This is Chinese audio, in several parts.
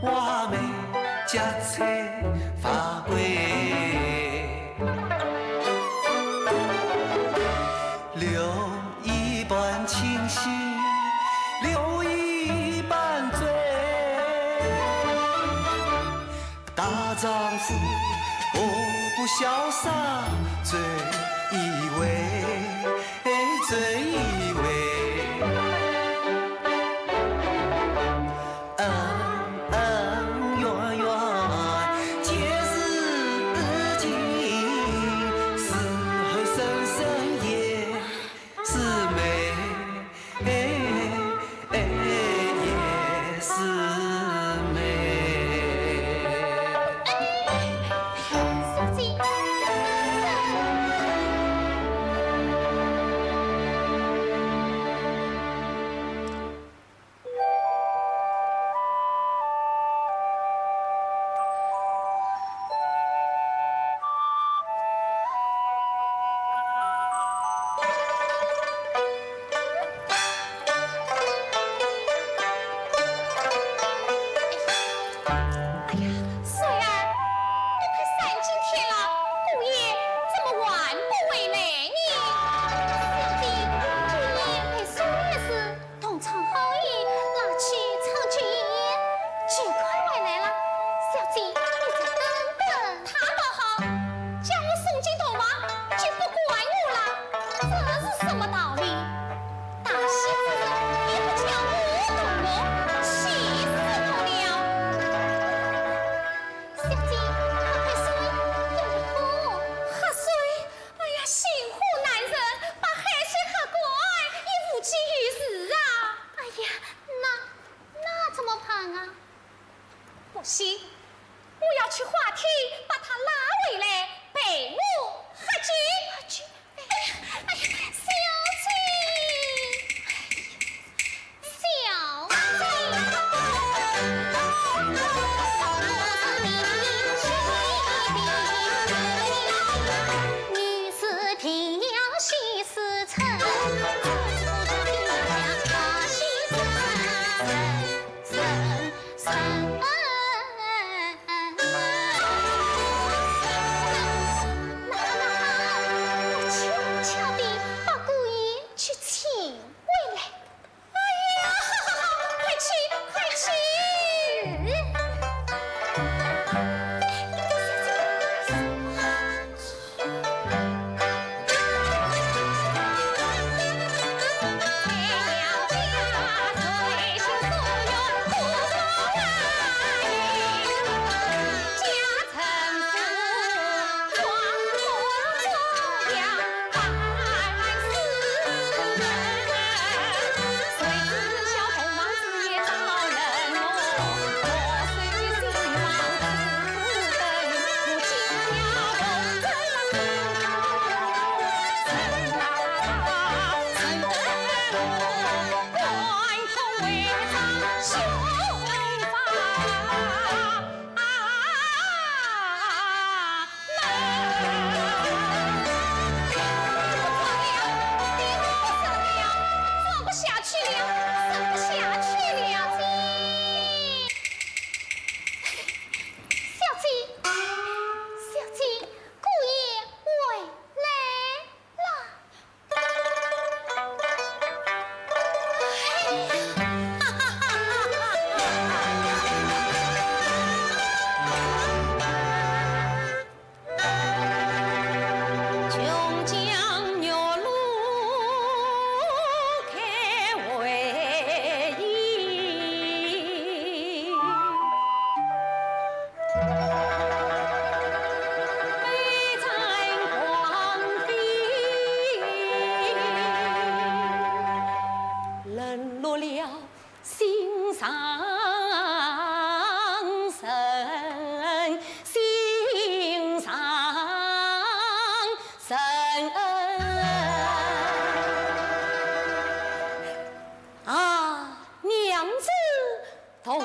我们夹菜花归，留一半清醒，留一半醉。大丈夫何不潇洒醉一回，醉一回。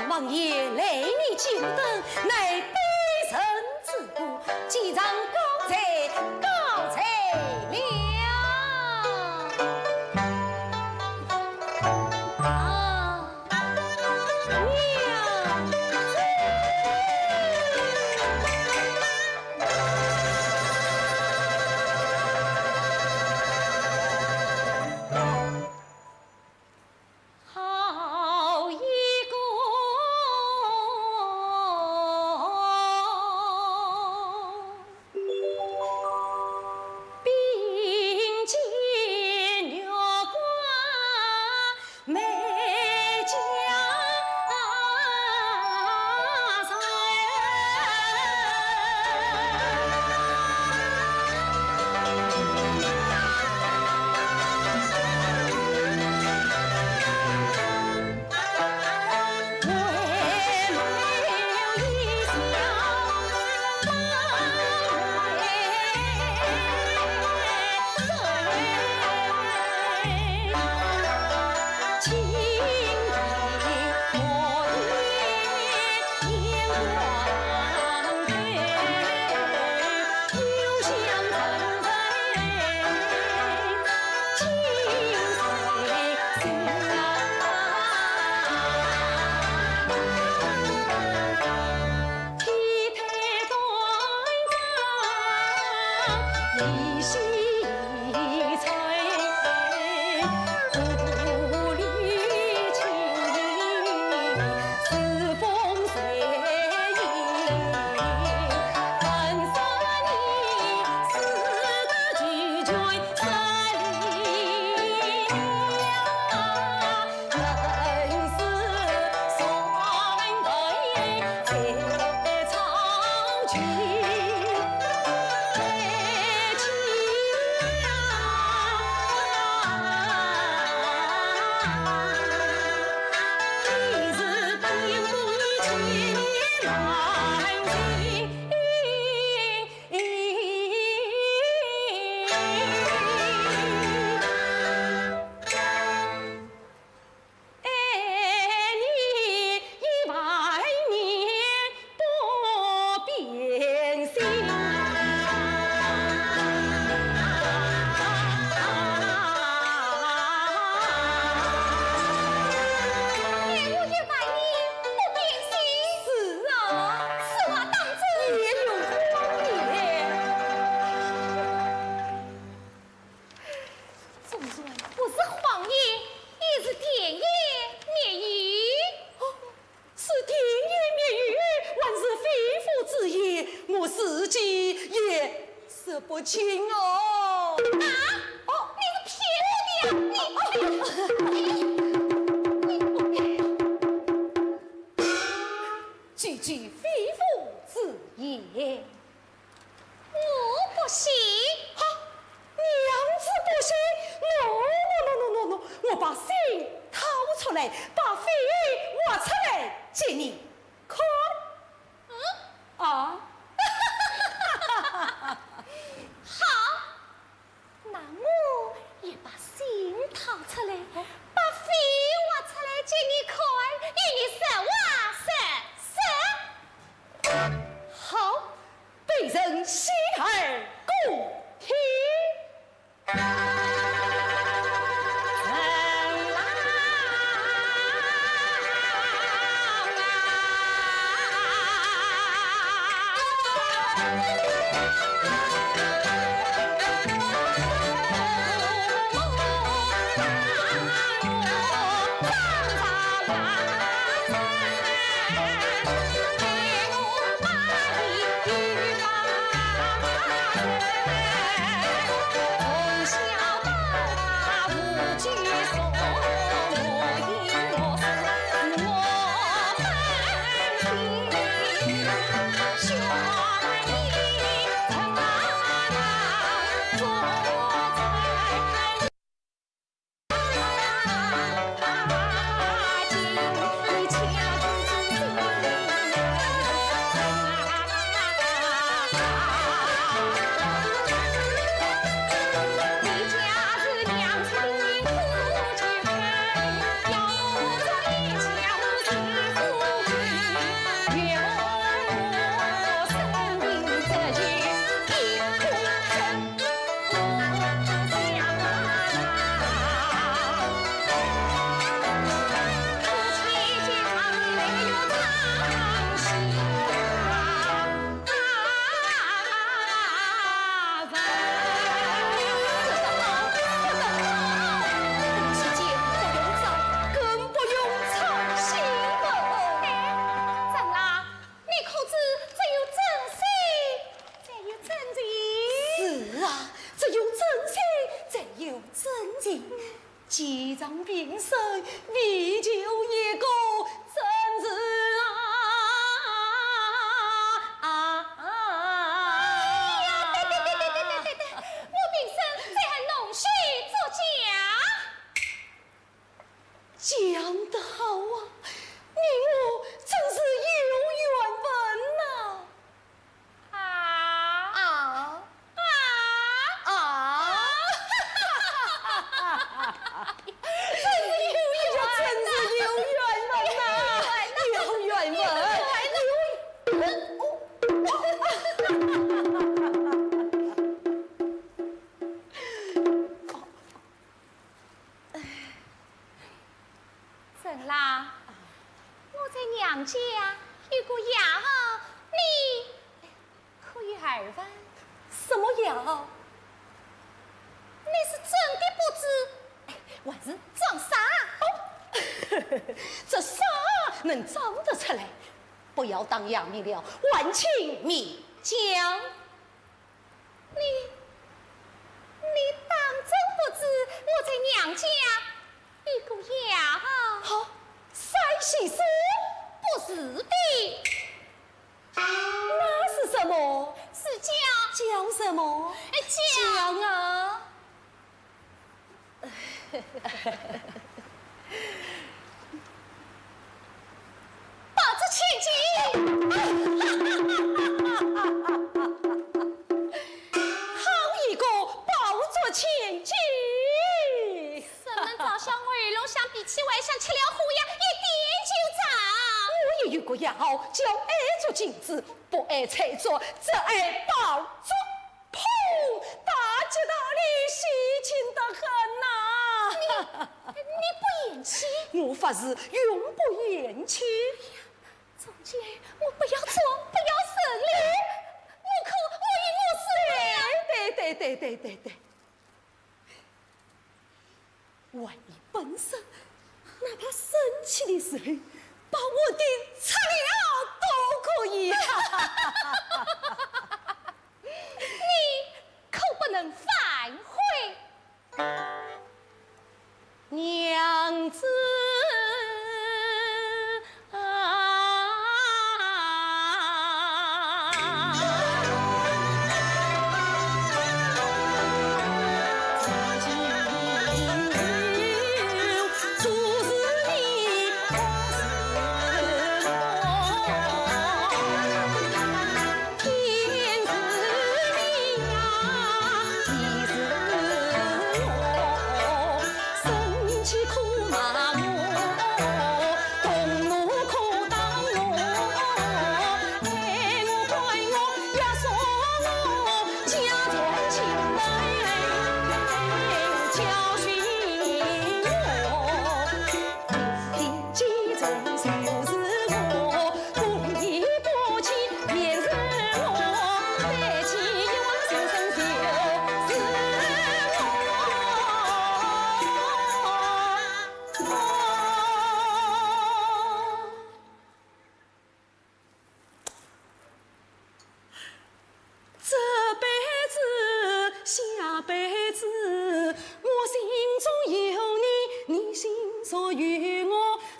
王爷雷你久等，乃卑臣之故，即让高才高才了。啊，娘子。不清哦。啊！哦，你是骗我的呀！句句非妇之言。我不信。哈，娘子不信？no，我把心掏出来，把肺挖出来，借你看。啊！好，那我也把心掏出来，把肺挖出来借你看，与你实话实说。好，被人洗耳恭听。几张平生，你就一个真子啊！对，我平生在和农须作讲得好啊，你我真是有缘分呐！怎啦？我在娘家有个丫头，你可以耳闻？什么呀？你是真的不知，还是装傻？这啥能装得出来？不要当杨明了，万请你讲。你当真不知我在娘家有个丫头？好，塞西施不是的，那是什么？是叫什么？讲啊！保着千金。好一个抱着千金！什么早上耳聋，想比起外想吃了虎牙，一点就长。我也有个丫头，叫爱捉金子，不爱踩着，只爱抱着。砰！大吉大利，喜庆得很呐！你不言弃？我发誓永不言弃。总监，我不要做，不要胜利，我可我与我是对。万一本身哪怕生气的时候，把我的吃了都可以。你可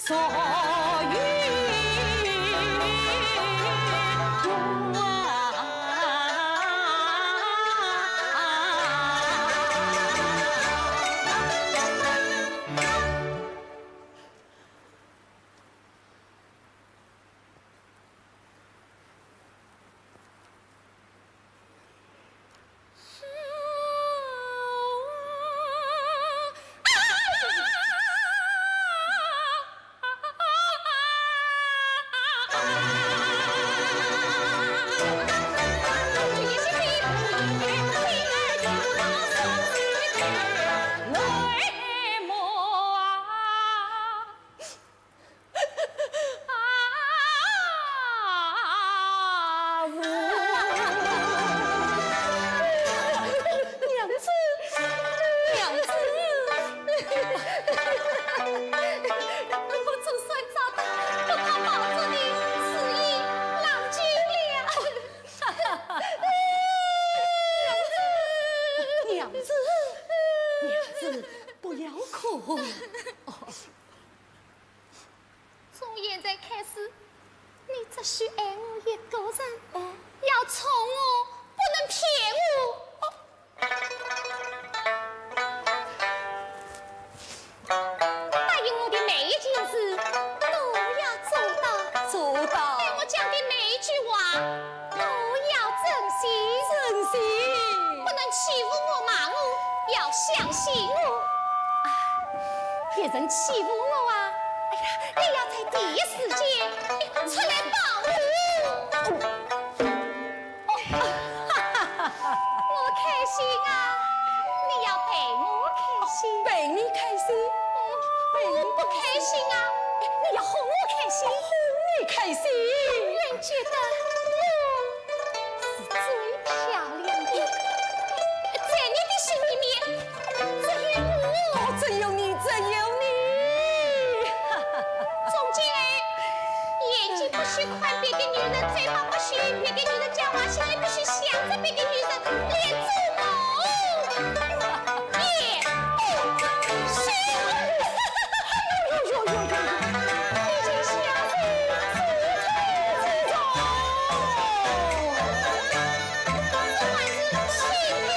所与我从现在开始，你只许爱我一个人，要宠我，不能骗我。答应我的每一件事都要做到，做到对我讲的每一句话都要珍惜，不能欺负我、骂我，要相信我。别人欺负我啊！哎呀，你要在第一时间出来帮我。我开心啊！你要陪我开心，陪你开心，我不开心啊！你要哄我开心，哄你开心。永远觉得我是最漂亮的，在你的心里面只有我，真有你，真有你。总结，眼睛不许看别的女人，嘴巴不许别的女人讲话，心里不许想着别的女人，连做梦也不许。已经下飞自吹自擂，算是亲密。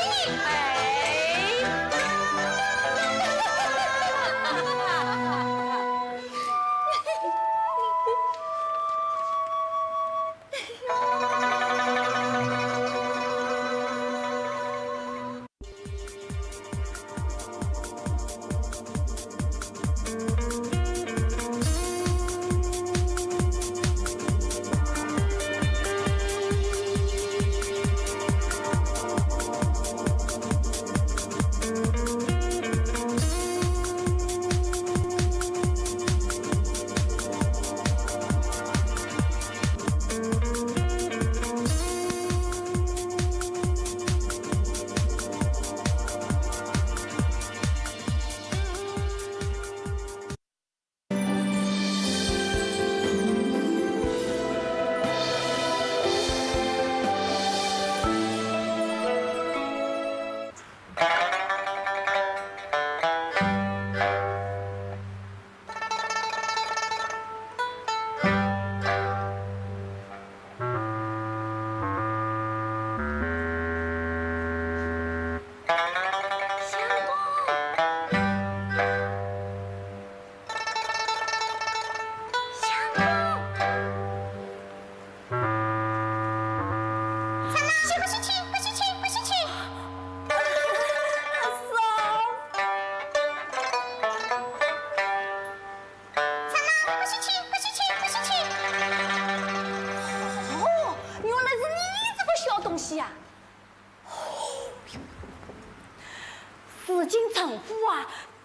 紫禁城府啊，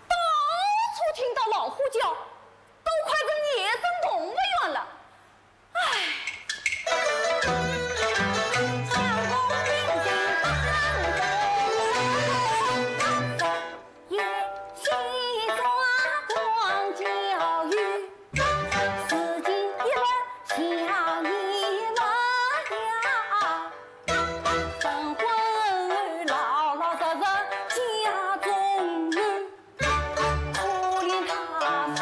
到处听到老虎叫，都快跟野生动物一样了。唉，长弓兵进半走，夜袭抓光教育，紫禁一门像一门呀，神魂老老实实家中人，可怜他父。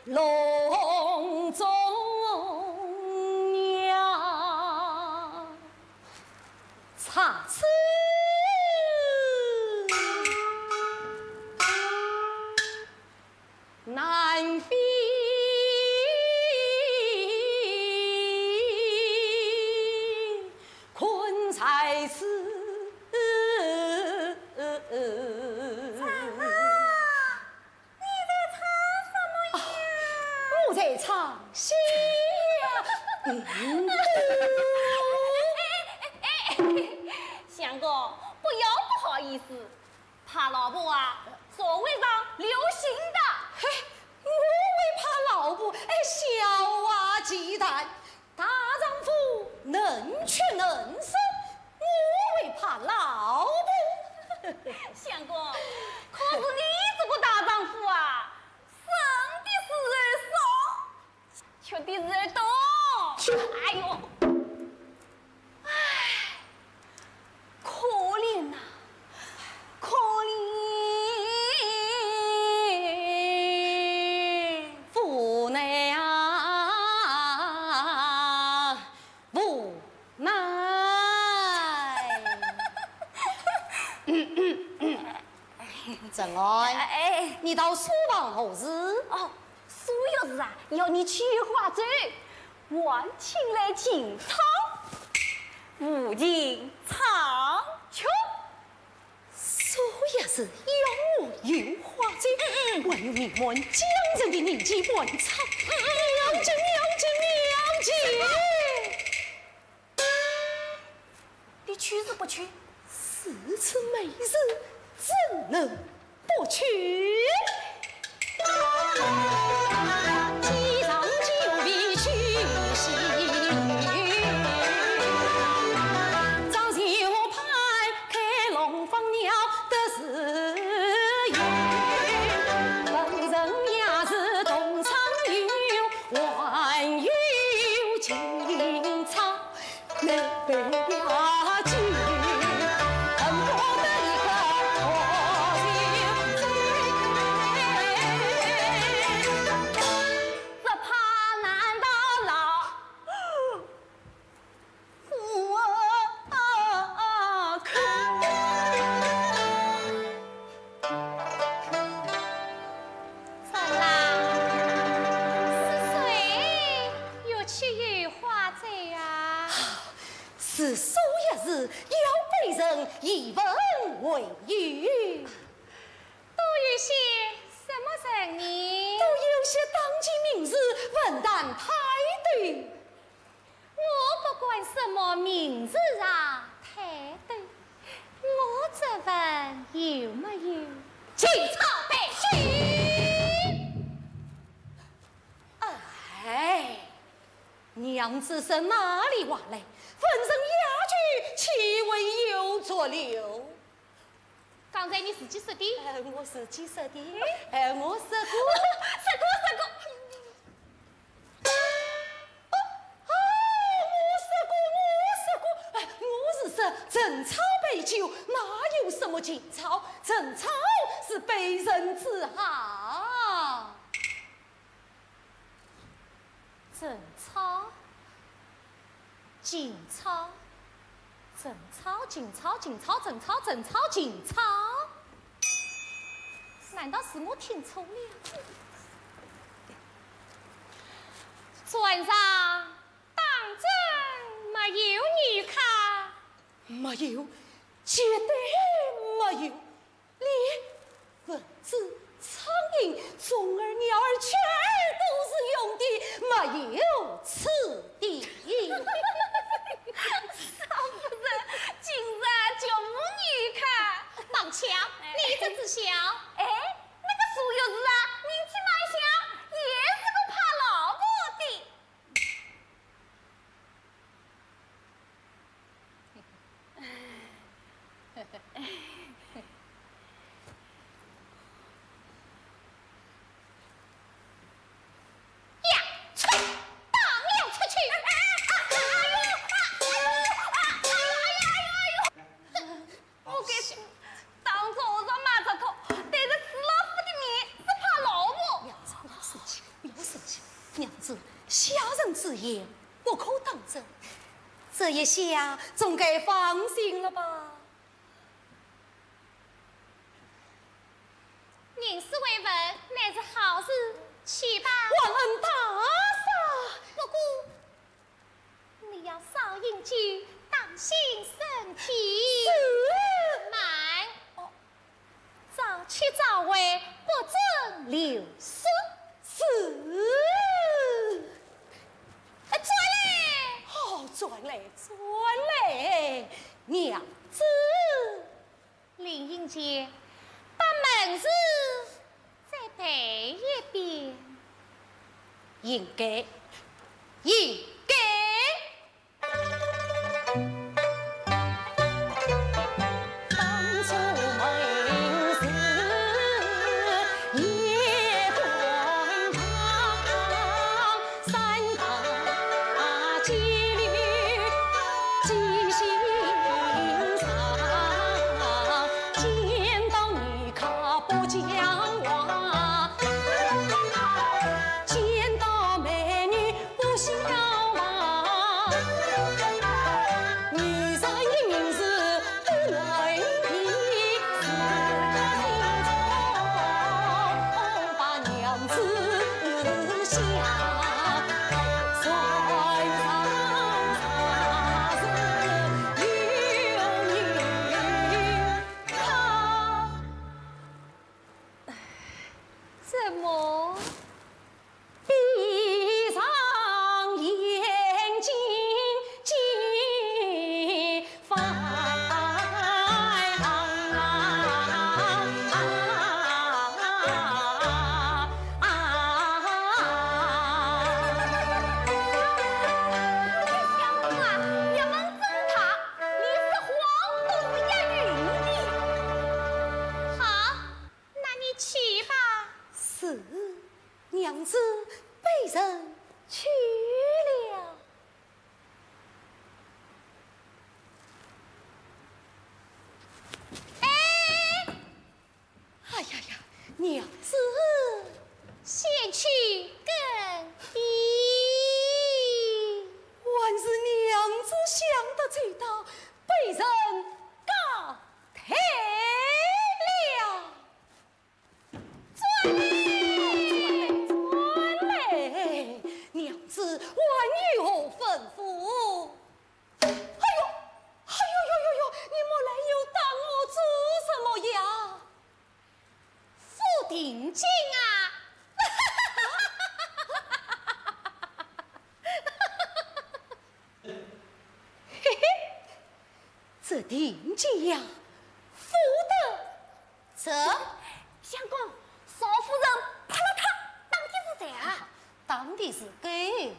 笼中鸟，插翅难飞。才是我在唱戏呀。相公，不要不好意思，怕老婆啊，社会上流行的。嘿，我为怕老婆小娃忌惮，大丈夫能屈能伸。我为怕老婆。相公，可是你这个大丈夫啊，生的是人少，缺的人多。哎呦，哎，可怜呐，可怜，无奈啊，无奈。郑爱，你到书房何事？哦，苏有事啊，要你去化妆，还请来进草，无尽长秋。苏也是要我有化妆，还有你们江人的年纪还长，了解。你去是不去？是此美日，怎能不去？机上就必去兮，早有盼开龙凤鸟的时运，本人也是东厂有，还有今朝南北呀剧。是苏也是要被人以文为语，都有些什么人呢？都有些当今明日文坛派对。我不管什么名字啊，派对，我这份有没有？青草白须。哎，娘子是哪里话来？浑身哑剧，岂为有作流？刚才你自己说的？我自己说的。我说过。我是说陈草杯酒，哪有什么情操？陈草是被人自豪。陈草。锦草，正草，锦草，锦草，正草，正草，锦草，难道是我听错了？船上当真没有女客？没有，绝对没有，连蚊子、苍蝇、虫儿、鸟儿全都是用的，没有此地。少夫人，今日就无女客。忙巧，你这只小，那个苏有事啊，年纪蛮小，也是个怕老婆的。下人之言不可当真，这一下总该放心了吧？您是为问乃是好事，去吧。万恩大嫂，不过你要少饮酒，当心身体。慢，早去早回，不准留宿。是。转来，好转来，转来，娘子。林英杰，把门子再备一遍。应该，应该。当初门是夜观堂，三大纪律记心上，见到你可不讲话，见到美女不笑嘛，女人的名字不能提，四个心中把娘子想，船上啥子有你看。怎么？闭上眼睛，尽放也能证他，你是黄都是押韵的。好，那你去吧。是娘子被人去了。哎呀呀，娘子，先去更衣。还是娘子想得最大，被人告退了。转来，娘子万有吩咐。哎呦，哎呦呦呦呦，你莫来又当我做什么呀？付定金啊！嘿嘿，这定金呀，付的这相公，少夫人啪啦他，当的是谁啊？当的是给。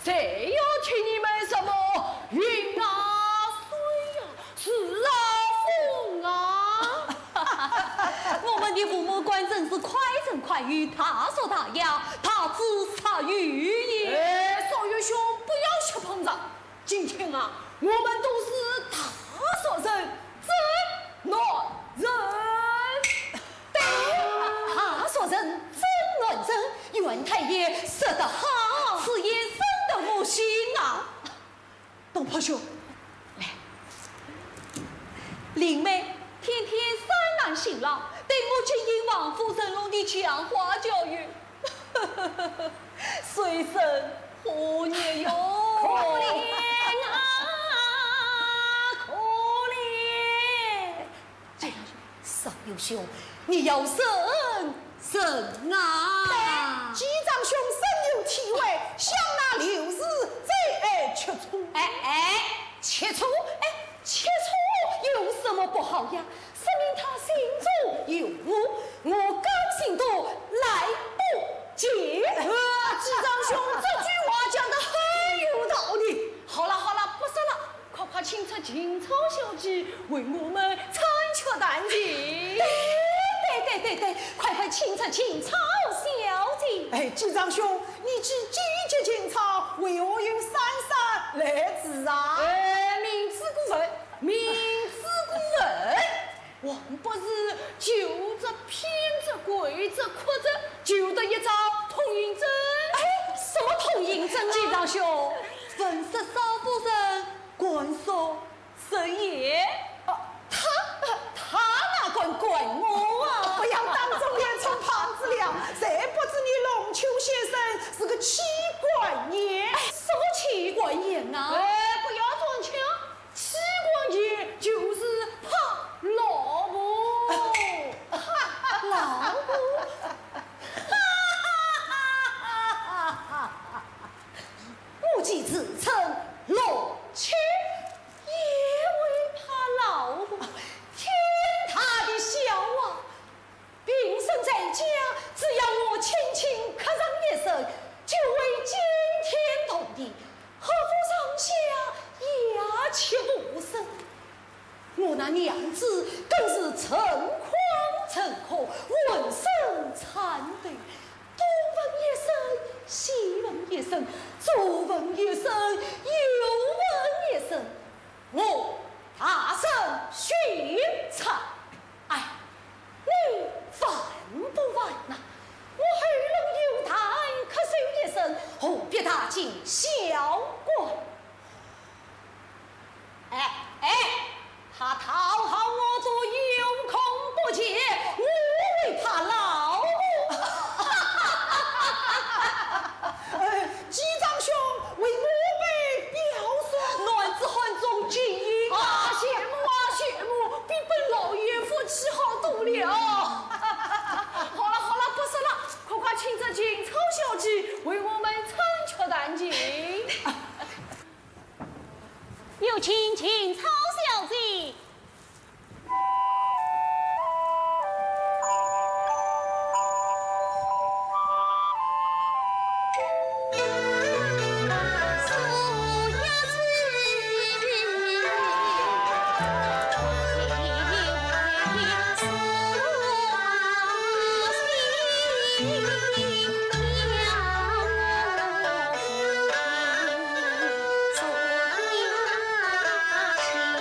这要听你们什么云啊水啊是啊风啊。我们的父母官真是快人快语，他说他要，他只差语言。哎，少爷兄不要瞎膨胀。今天啊，我们都是大所人，真男人。对，他说人真乱人，袁太爷说得好，此言深得我心啊。东坡兄，来，灵妹天天三男辛劳，对母亲因王夫人弄的强化教育，随身何年哟？可怜啊，可怜！少有兄，你要审啊！机长兄深有体会，想那六日最爱吃醋。切磋，切磋有什么不好呀？说明他心中有我，我高兴多来不及。机长兄这句话讲得很有道理。好了好了，不说了，快请出金草小姐为我们参缺丹青。对，快请出青草小姐。哎，机长兄，你去季节青草，为何用姗姗来迟啊？明知故问，明知故问。我们不是就着偏着跪着哭着，就得一招通阴针。什么通阴针啊？机长兄，本是少夫人，官说神也。他哪管管我啊？不要当众言冲胖子了，谁不知你龙丘先生是个妻管严？什么妻管严啊？不要装腔，妻管严就是怕老婆。老婆。母亲自称龙丘，也为怕老婆。天大的笑啊！平生在家，只要我轻轻磕上一声，就为惊天动地，何夫上下鸦雀无声。我那娘子更是诚惶诚恐，浑身颤抖，东闻一声，西闻一声，左闻一声，右闻一声，我大声宣唱。哎，你烦不烦呐？我喉咙有痰，咳嗽一声，何必大惊小怪？他讨好我做有空不解，我为怕老母。机长兄为我辈表率，男子汉中精英啊！羡慕，比本老爷夫气好多了。好了，不说了，快请这金草小姐为我们参缺丹青。有请青草小姐。情。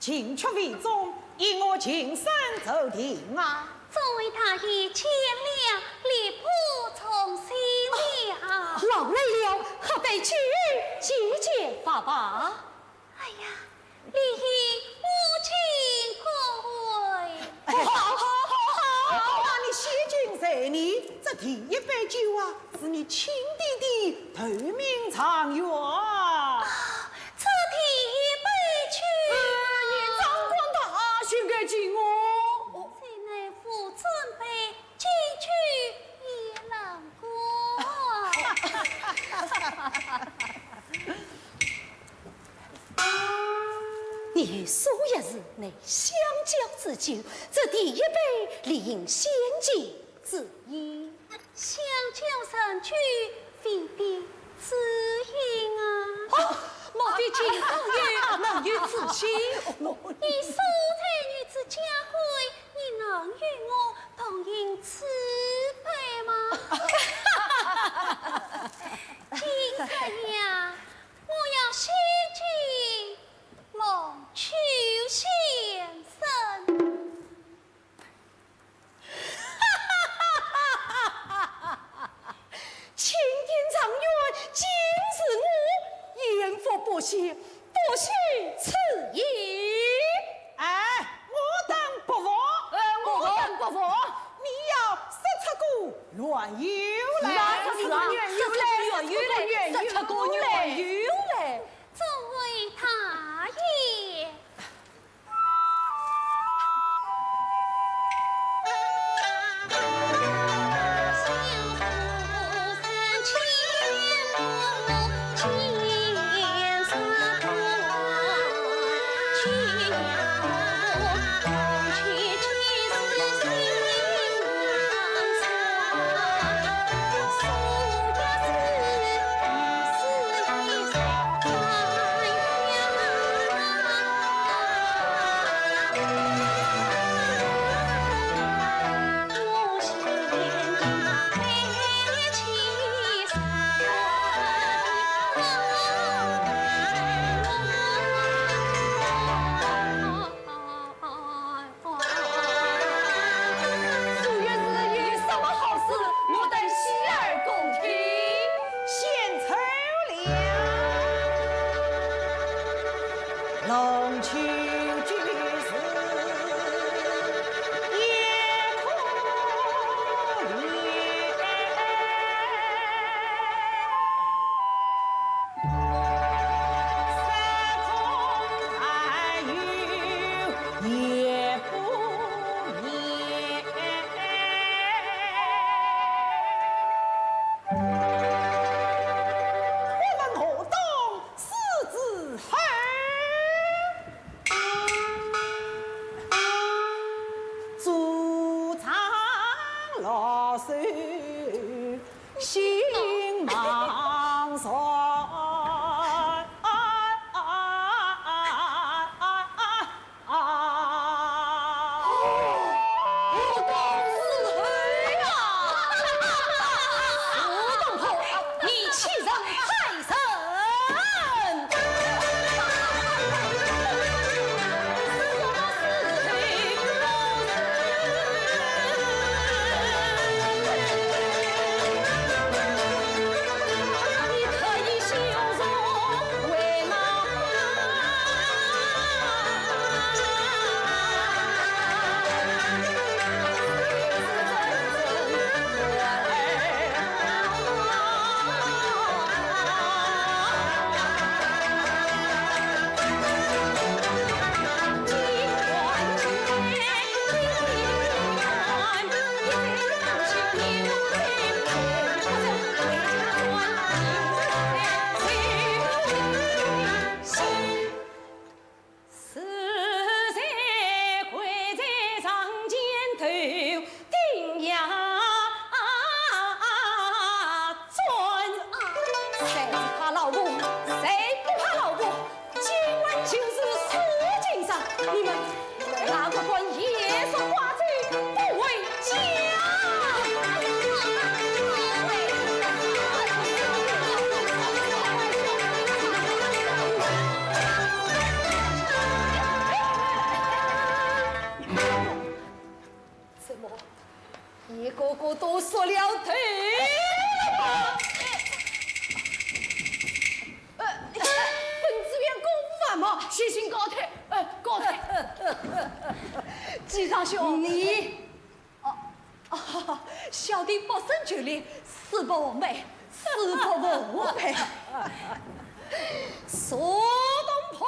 请出为宗，以我亲身奏听啊！作为他已签了立谱从心了。老来了，何必去节节发罢？哎呀，你已无情各位。好，你谢君在你，这第一杯酒啊，是你亲弟弟投名状元。这第一杯去，你张官大选给进我。在内府准备进去也难过。你素也是内相交之酒，这第一杯理应先敬之意。相交上去，非必此应啊！莫非金凤玉能与此心？你素才女子家规，你能与我同饮此杯吗？今日呀，我要先敬龙丘先生。青天长远，今是我言佛不虚，不虚此意。哎，我等不服，我等不服。你要杀出个乱游来，是啊，乱游来，杀出个乱游来。作为他也。你们哪个管野蒜花子不为家？怎么一个个都说了对了吗？本职员工万莫虚心高抬，高抬。季长兄，你，小弟不胜酒力，死不往背，死不往背。苏东坡，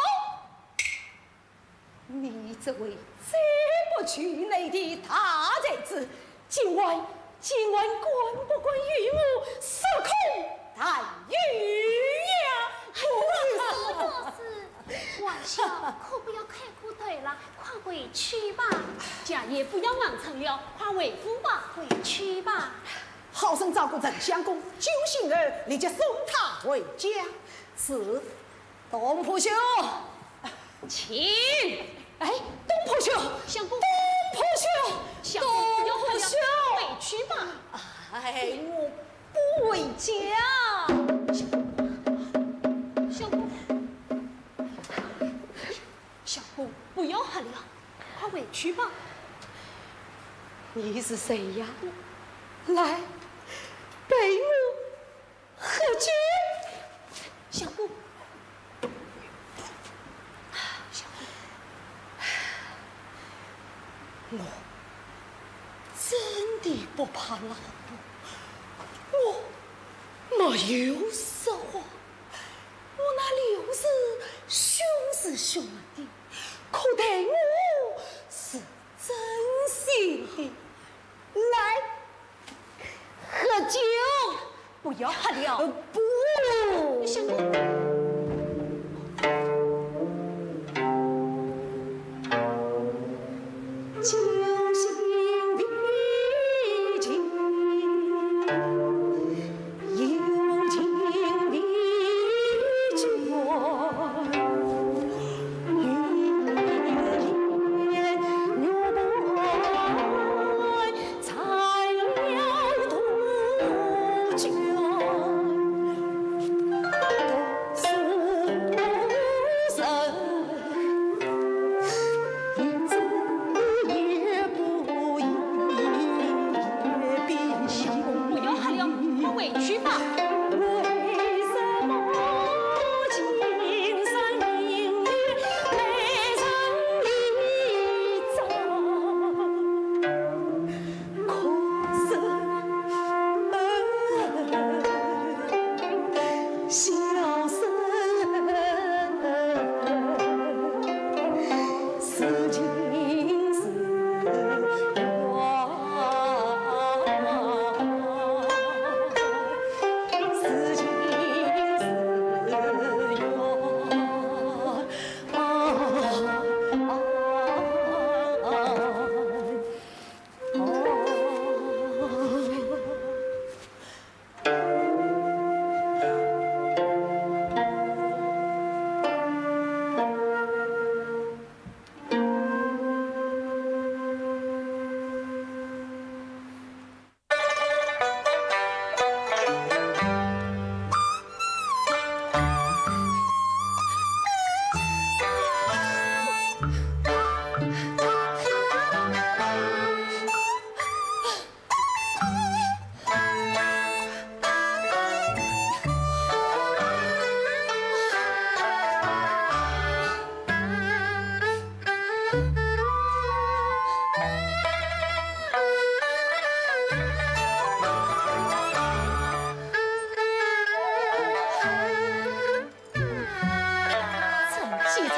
你这位这不去内的大才子，今晚管不管与我受控待遇呀？不是，王兄可不要开苦腿了，快回去吧。家业不要忙成了，快回府吧，回去吧。好生照顾郑相公，救星儿立即送他回家。是，东坡兄，请。哎，东坡兄，相公，东坡兄，相公不要喝了，兄，回去吧。哎，我不回家。相公，不要喝了，快回去吧。你是谁呀？来，陪我喝酒。相公，我真的不怕老婆，我没有说谎，我那六是兄是兄弟，可对我是真心的。来，喝酒，不要喝了，不，相公。酒醒毕竟，有情的酒，云烟若不才了途久，都是生。不要喝了，快回去吧。为什么今生命运没成一早？可是小生是情是缘。是情是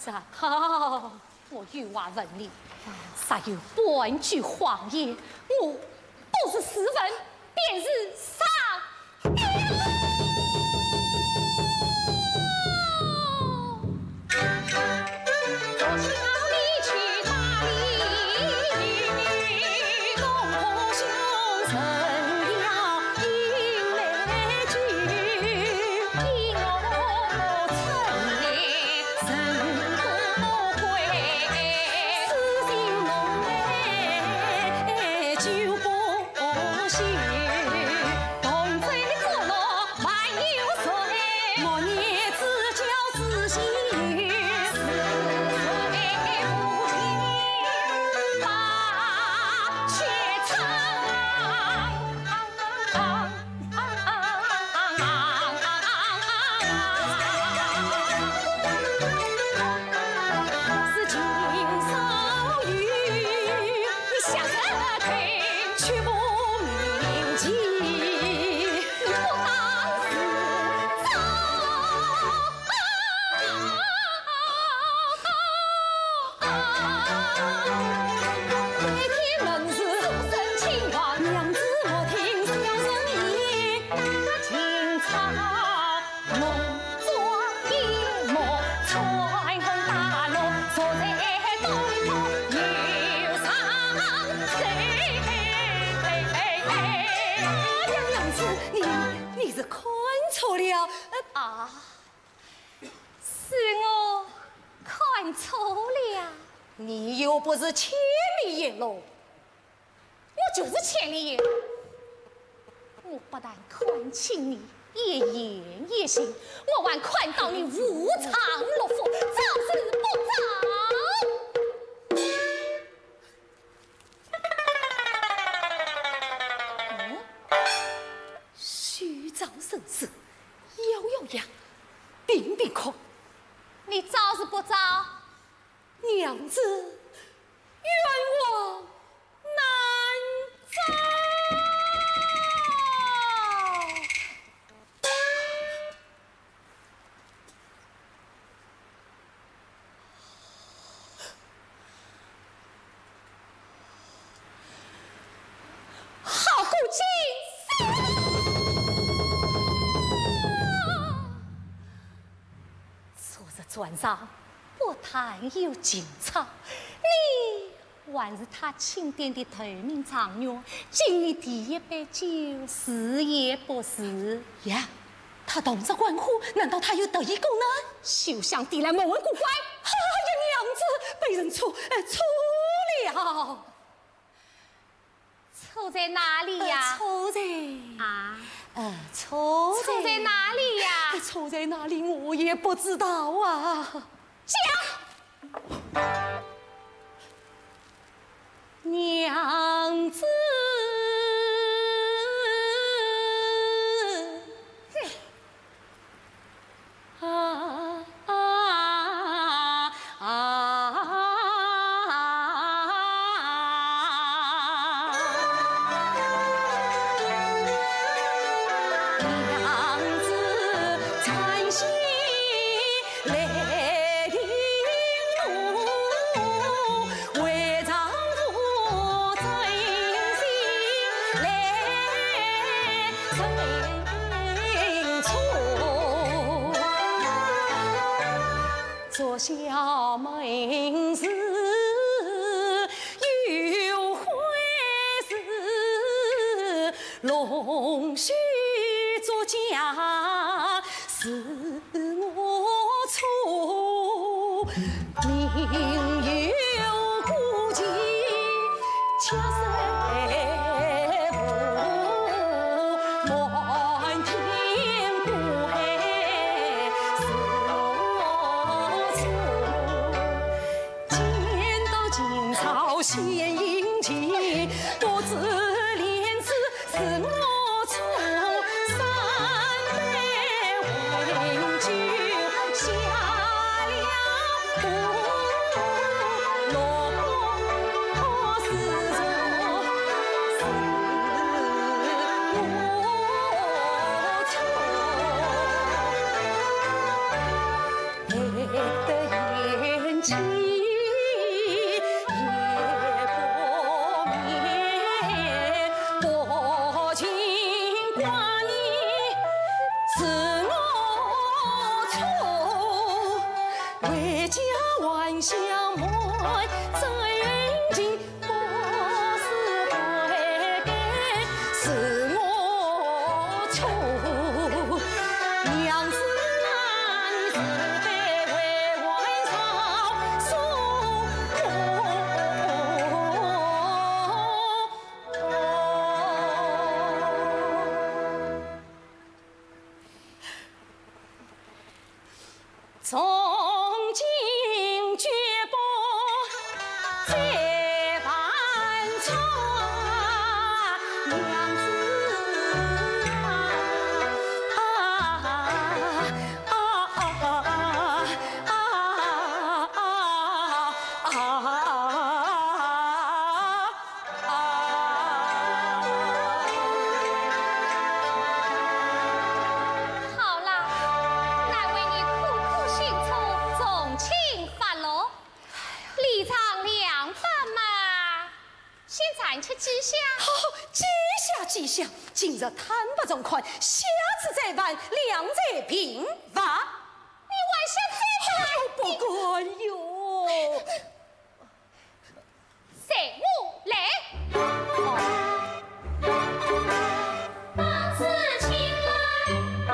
暂好，我欲话问你，啥有半句谎言，我不是私分，便是杀掉。昨宵你去大理，东坡兄曾要迎来聚，因我曾夜神不归，私心浓烈酒不休，同醉作乐万有岁，莫念自教自心。错了。啊，是我看错了。你又不是千里眼喽？我就是千里眼，我不但看清你，也言也行，我还看到你无常落腹，早是不早。虚张声势，咬咬牙，并并空。你早是不早？娘子，冤枉难遭。好古今。昨日船上不但有警察，你还是他钦点的头名状元。今日第一杯酒，是也不是？呀，他动着关乎，难道他有得意功能？休想地来莫问古怪！哎呀，娘子，被人错了。错在哪里呀？错在啊，错在哪里呀？错在哪里？我也不知道啊。讲，娘子。做小门事，有回事，龙须作家是我错，命有孤寂，恰谁不满天孤黑是我错，见到今朝献殷勤，不知廉耻是我错，三杯温酒下了肚，落是错，是我错，配得言情。相爱真情不是悔改，是我错。娘子啊，你是非为外嫂从今绝不再犯错，娘子好啦，乃为你苦苦寻出，纵情发落，离场两半嘛，先暂且记下。记下，今日坦白状况，下次再办，两者平伐。你还想再办？不管哟。谁木来？把此情来。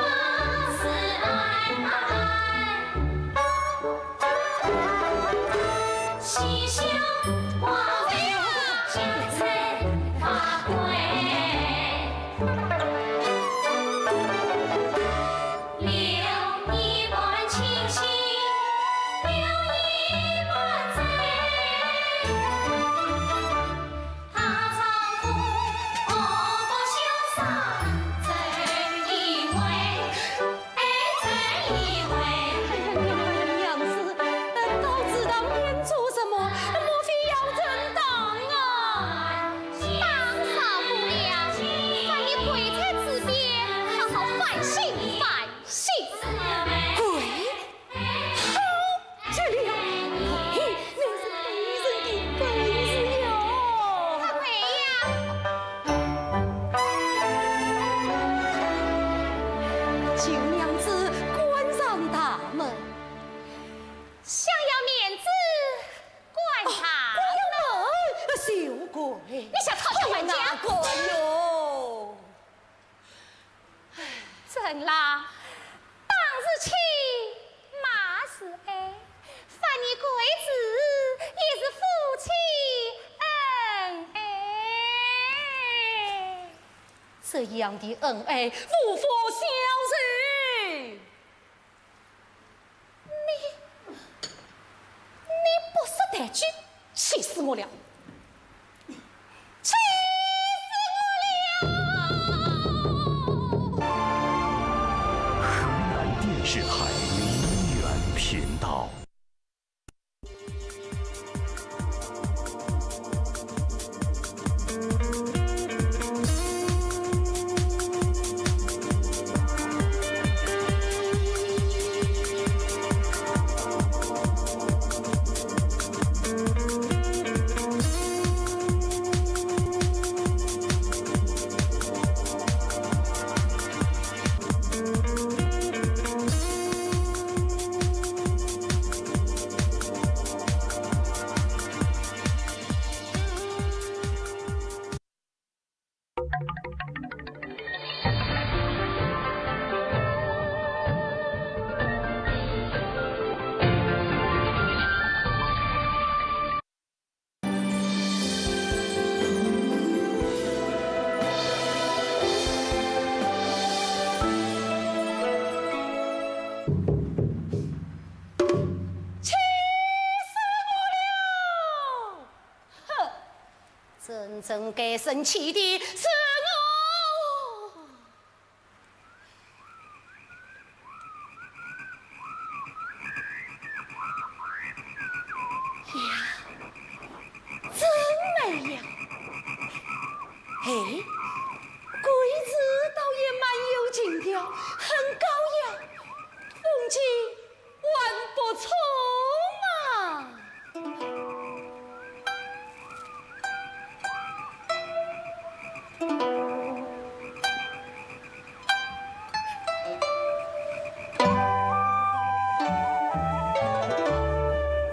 你想讨价还价？哪个哟？真啦，当是亲，骂是爱，犯你贵子也是夫妻恩爱。这样的恩爱，夫妇相随。你不识抬举，气死我了！气死我了！河南电视台梨园频道。真正该生气的是我。呀，真美呀！哎，鬼子倒也蛮有情调，很高雅，风情万不错嘛。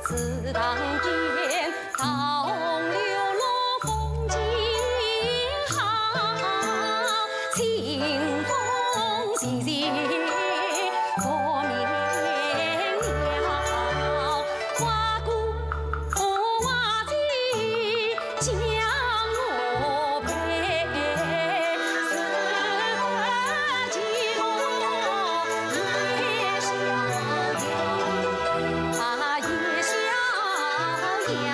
自当年到流落风景好，清风细细过面了，花鼓花旗将我陪，四季落也逍遥。他也逍遥，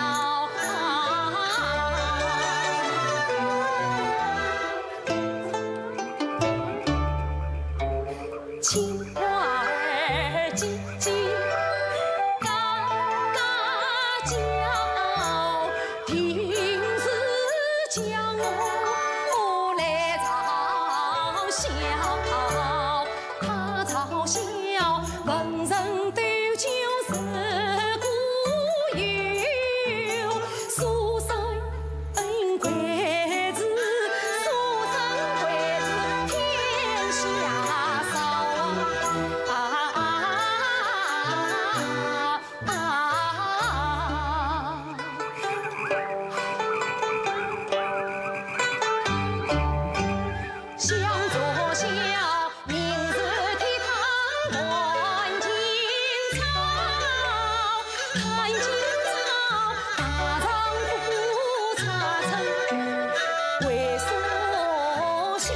青花儿唧唧，嘎嘎叫，平时将我来嘲笑，他嘲笑文人斗酒十古有，书生贵子，书生贵子天下少向左笑，明日倜傥观今朝，看今朝大丈夫查称为所笑，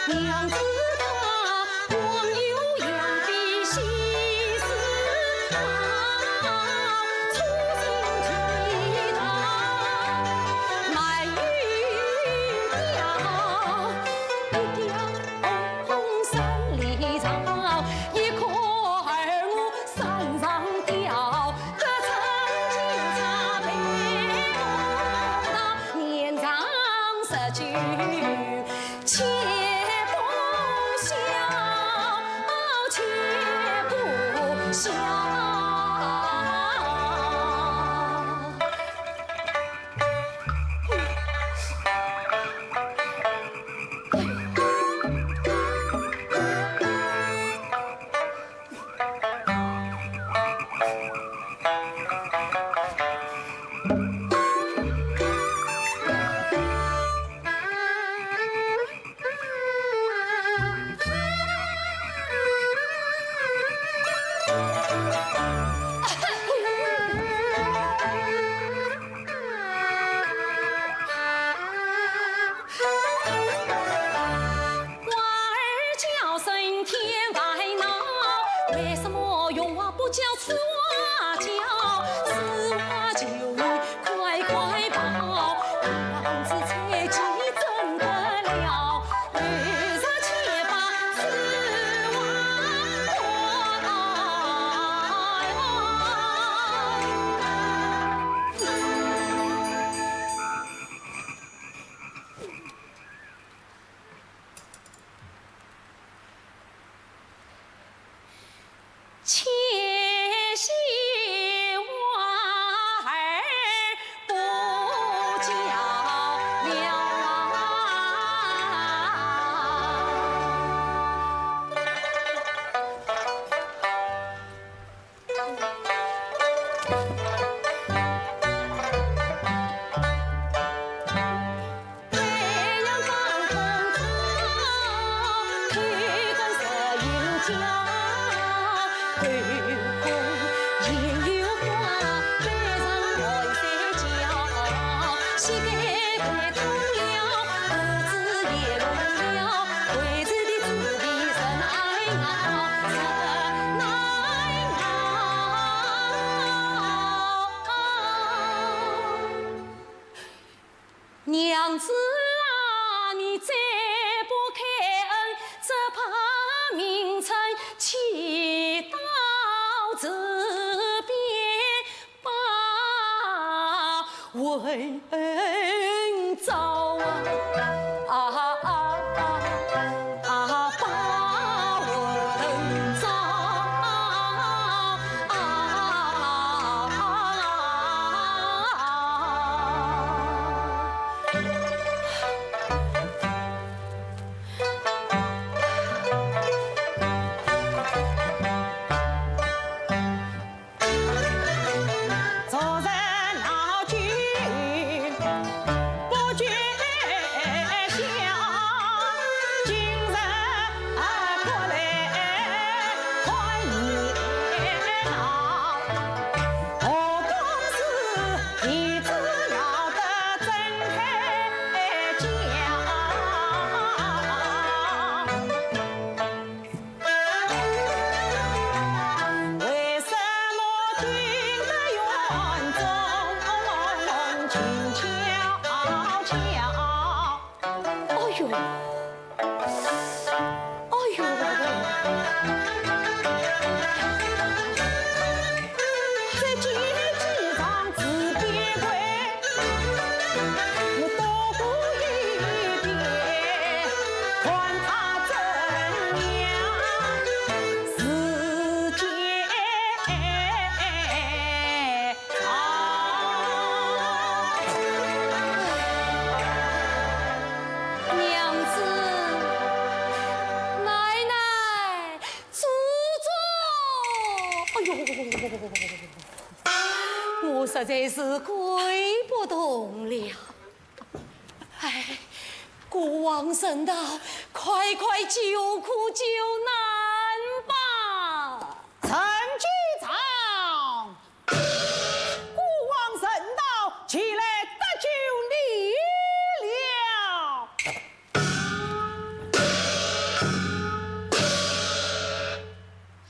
娘子她光有养的心思好，粗心推搪满语调，一条红三里草，一颗二五山上吊，这曾经茶杯莫道，年长19，且不笑，且不笑。娘子啊，你再不开恩，只怕名臣骑到这边把文走我实在是跪不动了。哎，国王圣道，快快救苦救难吧！陈局长，国王圣道，起来得救你了。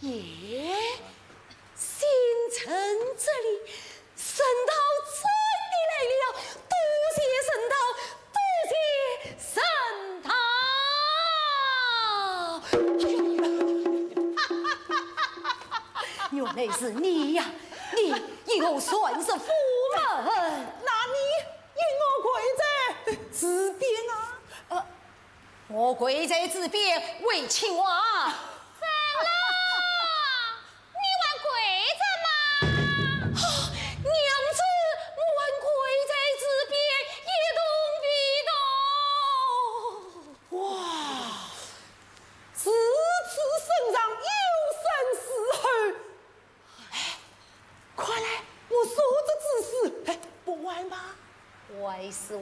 耶，新城这里。神道真的来了！多谢神道，多谢神道！原来是你呀！你以后算是福门，那你引我跪在这边啊？我跪在这边为青蛙。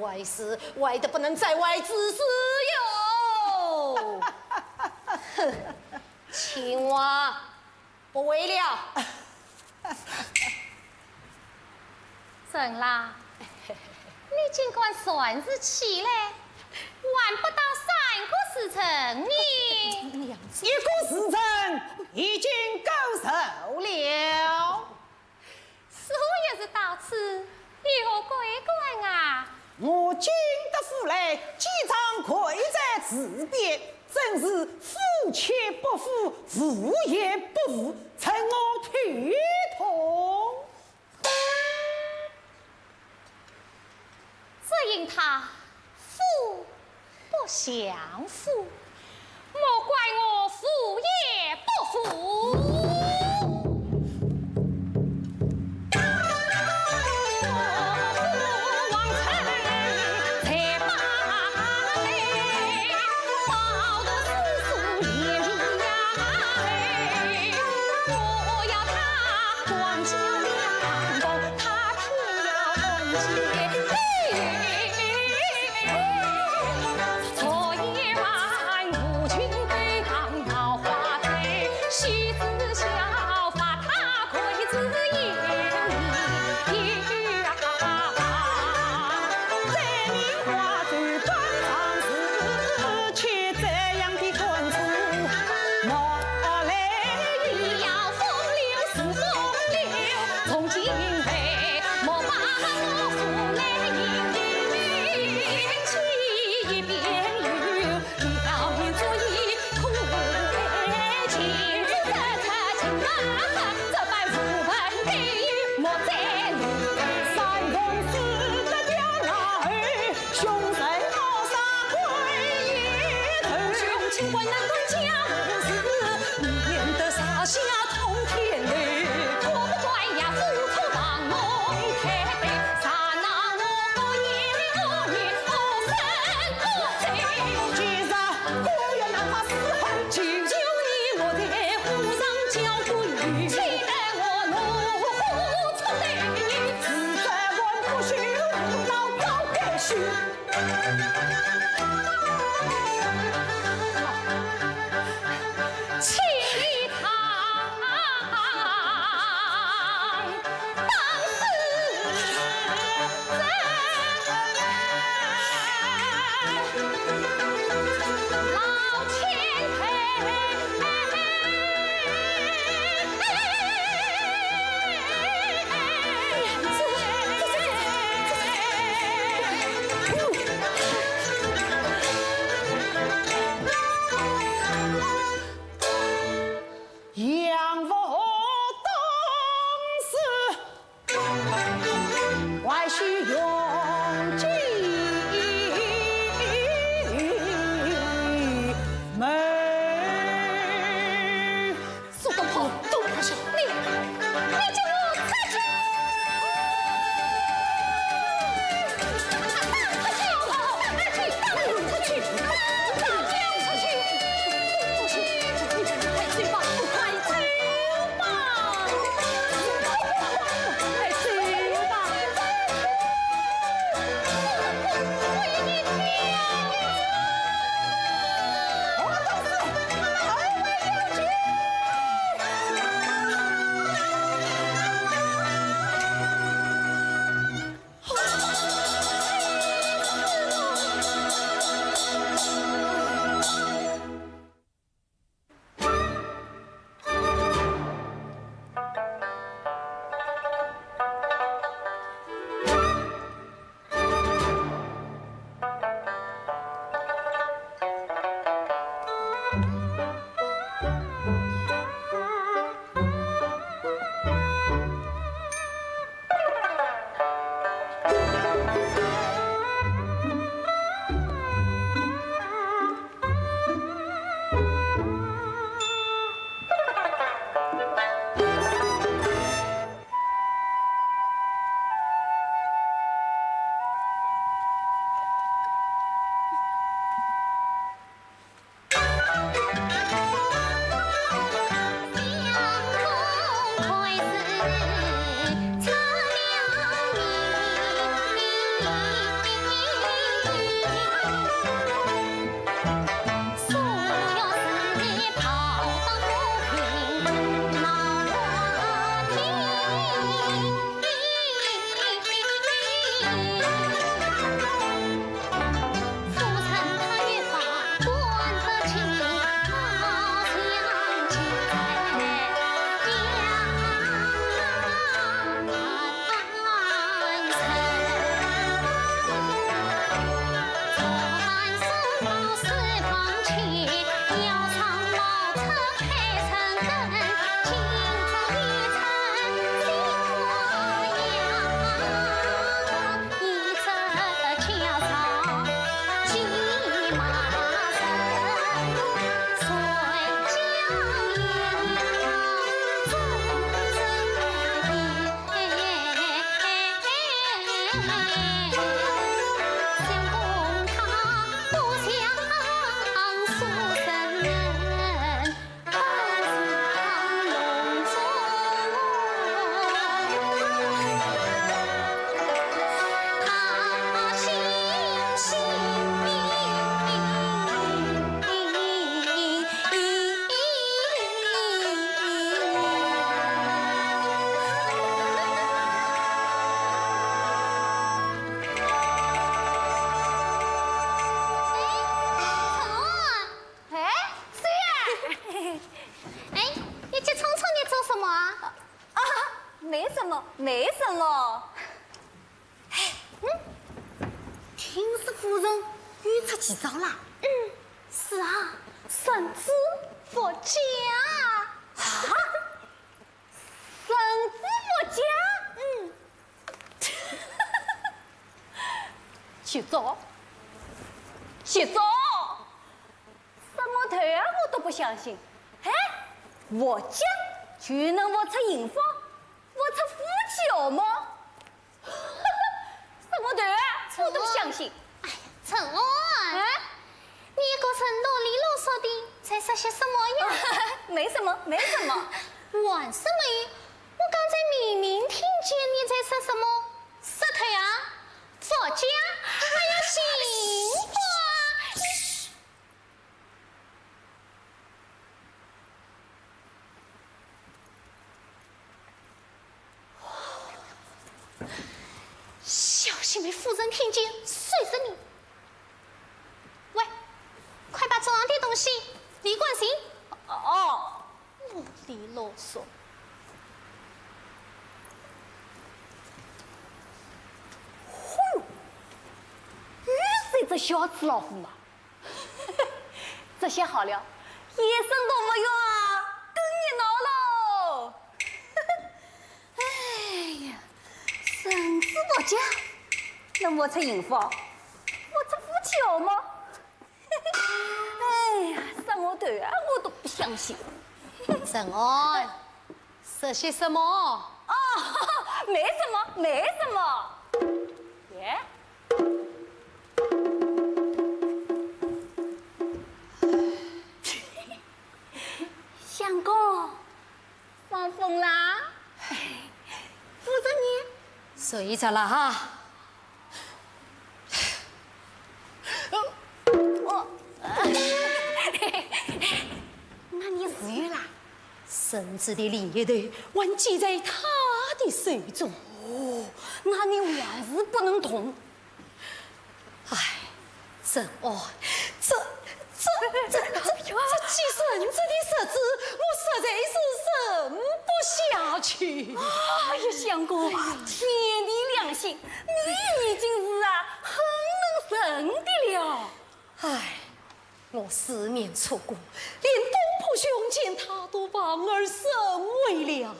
外事外的不能再外之事哟！青蛙不为了。怎啦？你尽管算是起来，还不到3个时辰呢。1个时辰已经够受了。似乎也是到此，与我归关啊！我进得府来，几场跪在此边，真是夫妾不服，妇也不服，趁我体痛。只因他夫不相负，莫怪我夫也不服。王臣。我夫人预出几招啦？是啊，圣旨佛家。啊？圣旨佛家？去做，去做！什么头啊，我都不相信。哎，我家就能我出银房，我出夫妻吗？什么头啊，我都不相信。哎呀，陈安，你一个人啰里啰嗦的，在说些什么呀？没什么，没什么。玩什么？我刚才明明听见你在说什么石头啊，佛家，还有幸福啊！小心被夫人听见，碎死你！喂，快把桌上的东西理干净。哦，啰里啰嗦。这小纸老虎嘛，这下好了，野生动物园啊，更热闹喽！哎呀，甚至不讲，那我出银房，我出夫妻好吗？哎呀，上我头啊，我都不相信。陈安，说些什么？啊，没什么，没什么。耶。相公，放风啦！夫人你睡着了哈？那你自愿啦？绳子的另一头还系在他的手中。哦，那你还是不能动。哎，陈安，这系绳子的绳子，我实在是忍不下去。哎呀，相公，天地良心，你已经是很能忍的了。唉，我四面楚歌，连东坡兄见他都把儿身为了，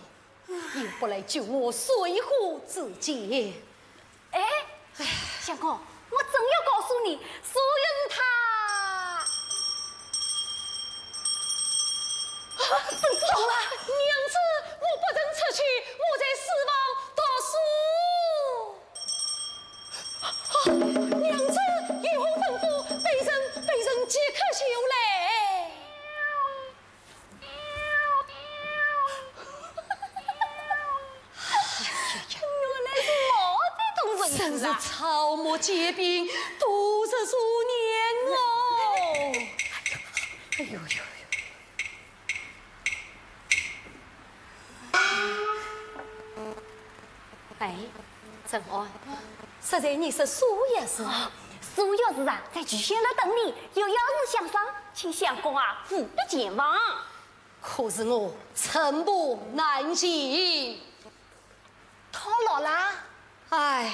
又不来救我水火之间。哎，相公，我正要告诉你，所有是他。真懂了，娘子，我不能出去，我在四方读书。娘子，有何吩咐？被人即刻就来。原来是毛这种人真是物啊！草木皆兵，度日如年哦。哎呦呦！哎，陈安，实在你是苏药师啊？苏药师啊，在聚贤楼等你，有要事相商，请相公啊务必前往。可是我寸步难行，套牢啦！唉。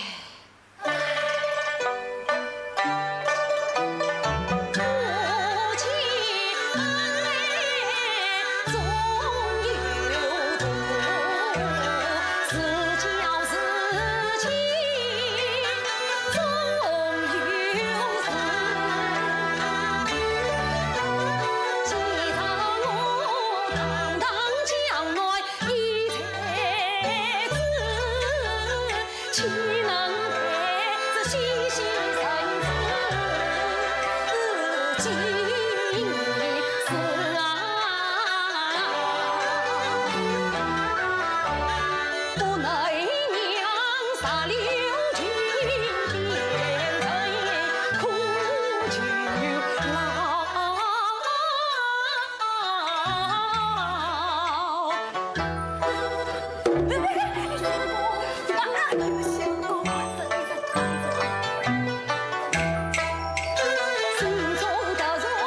心中的人。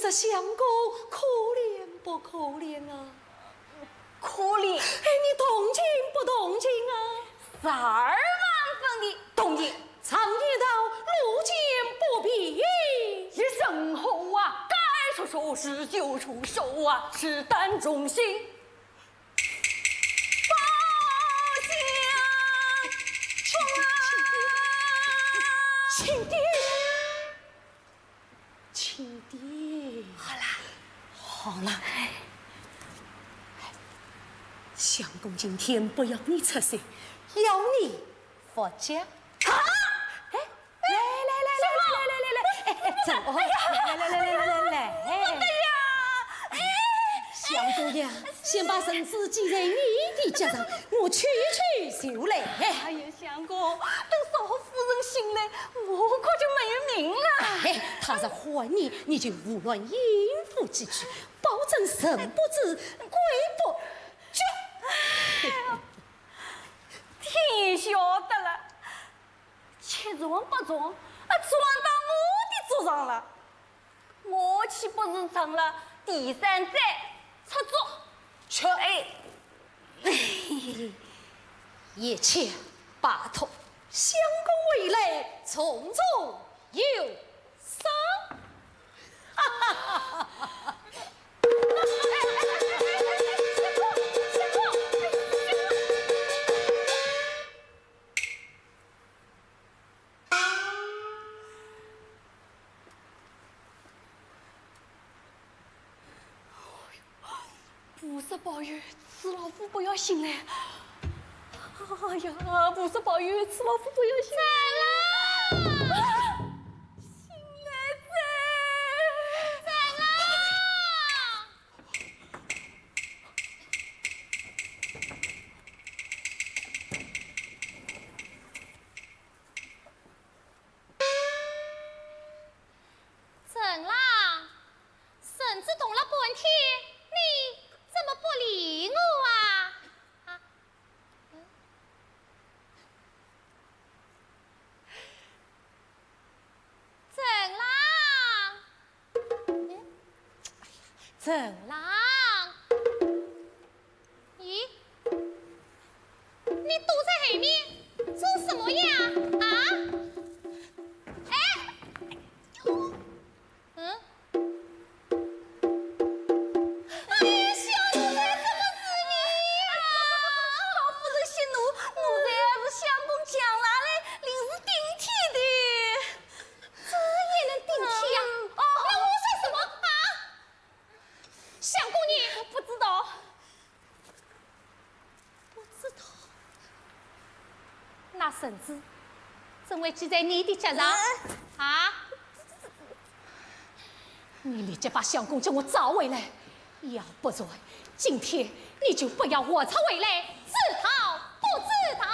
这相公可怜不可怜啊？可怜，哎，你同情不同情啊12万分的同情。常言道，路见不平一声吼啊，该出手时就出手啊，是胆忠心。报亲爹，亲爹，好了，相公今天不要你出声，要你佛家。啊！哎，来，走，来，相公呀，先把绳子系在你的脚上，我去就来。哎呀，相公，等少夫人醒来，我可就没命了。哎，他是唤你，你就胡乱应付几句，保证神不知鬼不觉。天晓得了，七撞八撞，撞到我的桌上了，我岂不是成了第三者出桌？去，一切罢妥，相公回来，从中有赏。菩萨保佑，此老夫不要醒来！哎呀，菩萨保佑，此老夫不要醒来！醒来怎啦？婶子动了半天，你怎么不理我啊？怎啦？咦，你躲在后面做什么呀？啊？哎，嗯？哎呀，小奴才怎么是你呀？老夫人息怒，奴才还是相公讲来的，临时顶替的。这也能顶替呀？哦，那我算什么啊？相公你不知道。不知道，那绳子怎会系在你的脚上啊？你立即把相公叫我找回来，要不然今天你就不要我才回来，知道不知道？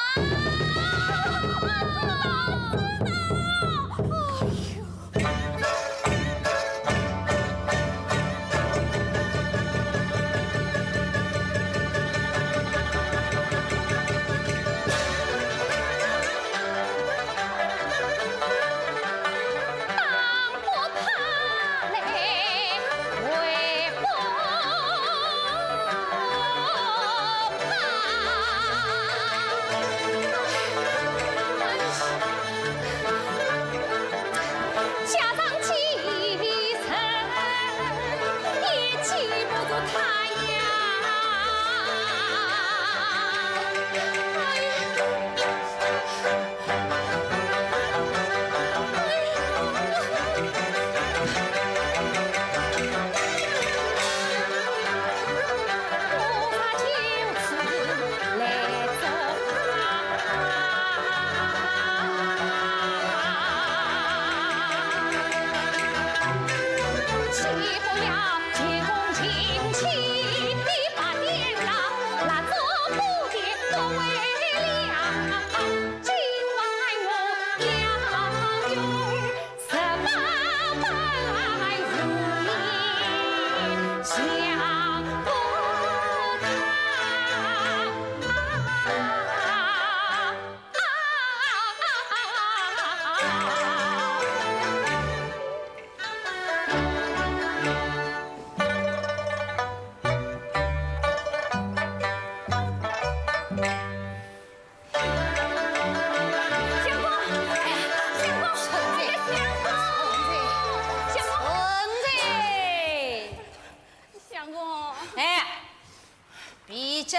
为不怕。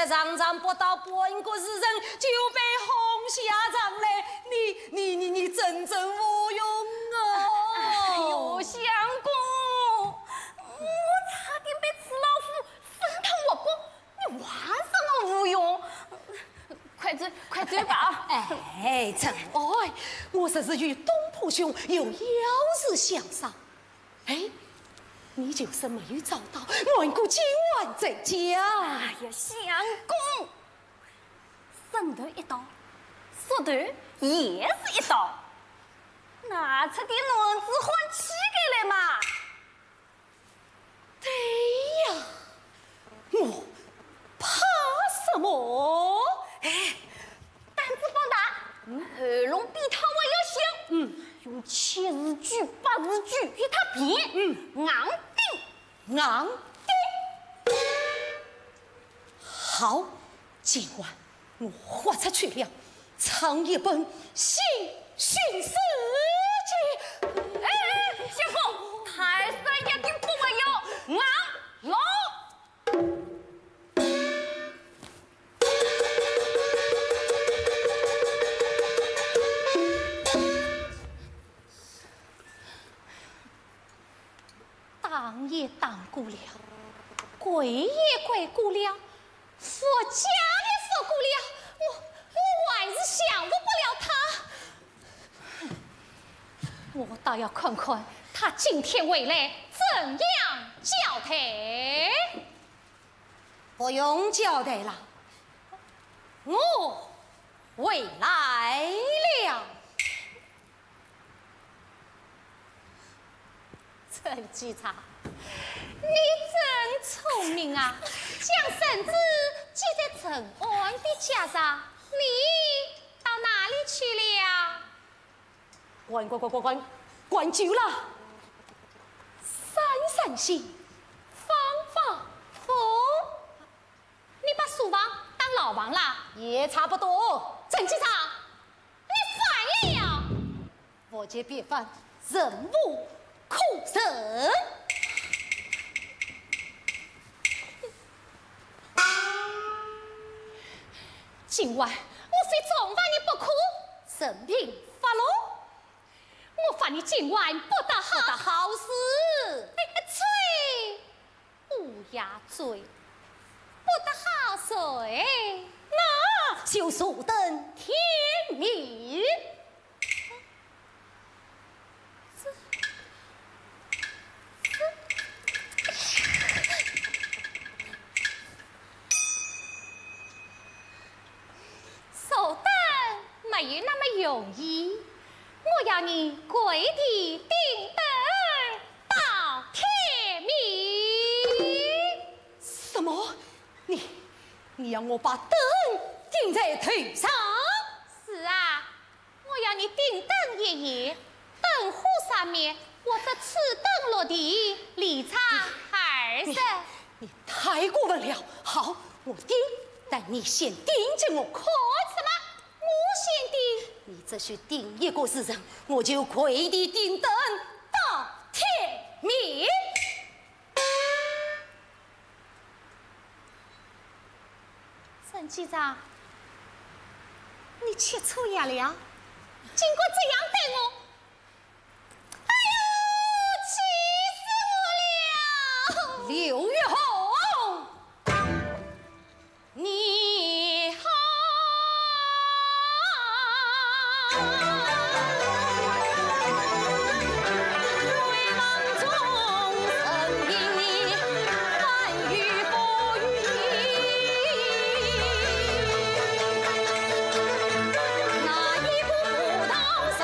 才常常不到半个时辰就被轰下场嘞！你真正无用啊！哎呦，相公，我差点被此老夫生吞活剥，你还什么无用？快嘴吧！哎，真爱，我这是与东坡兄有要事相商。哎，你就是没有找到顽固今晚在家。哎呀，相公，伸头一刀，缩头也是一刀，拿出点卵子换气给来嘛！对呀，我怕什么？哎，胆子放大，喉咙比他还要响。用7字句、8字句与他比，硬顶。好，今晚我豁出去了，唱一本《新训世记》。哎，相公，泰山一定不会有硬龙。当也当过了，跪也跪过了，佛家也佛过了，我还是降服不了他。我倒要看看他今天回来怎样交代。不用交代了，我回来了。陈局长，你真聪明啊！将绳子系在陈安的脚上，你到哪里去了？关久了。三心，方法佛，你把书房当牢房了？也差不多。陈局长，你反了！我这别犯人无苦人。今晚我非重罚你不可。神品发落，我罚你今晚不得好事。吹乌鸦嘴，不得好水，那就速等天明。手段没有那么容易，我要你跪地顶灯到天明。什么？你要我把灯顶在头上？是啊，我要你顶灯一夜，灯火上面我这此灯落地，离场20。你太过分了！好，我顶，但你先顶着我看。什么？我先顶？你只需顶一个时辰，我就跪地顶灯到天明。陈局长，你吃醋呀了？经过这样对我，哎呦，气死我了6月后，你好。那一股葡萄声。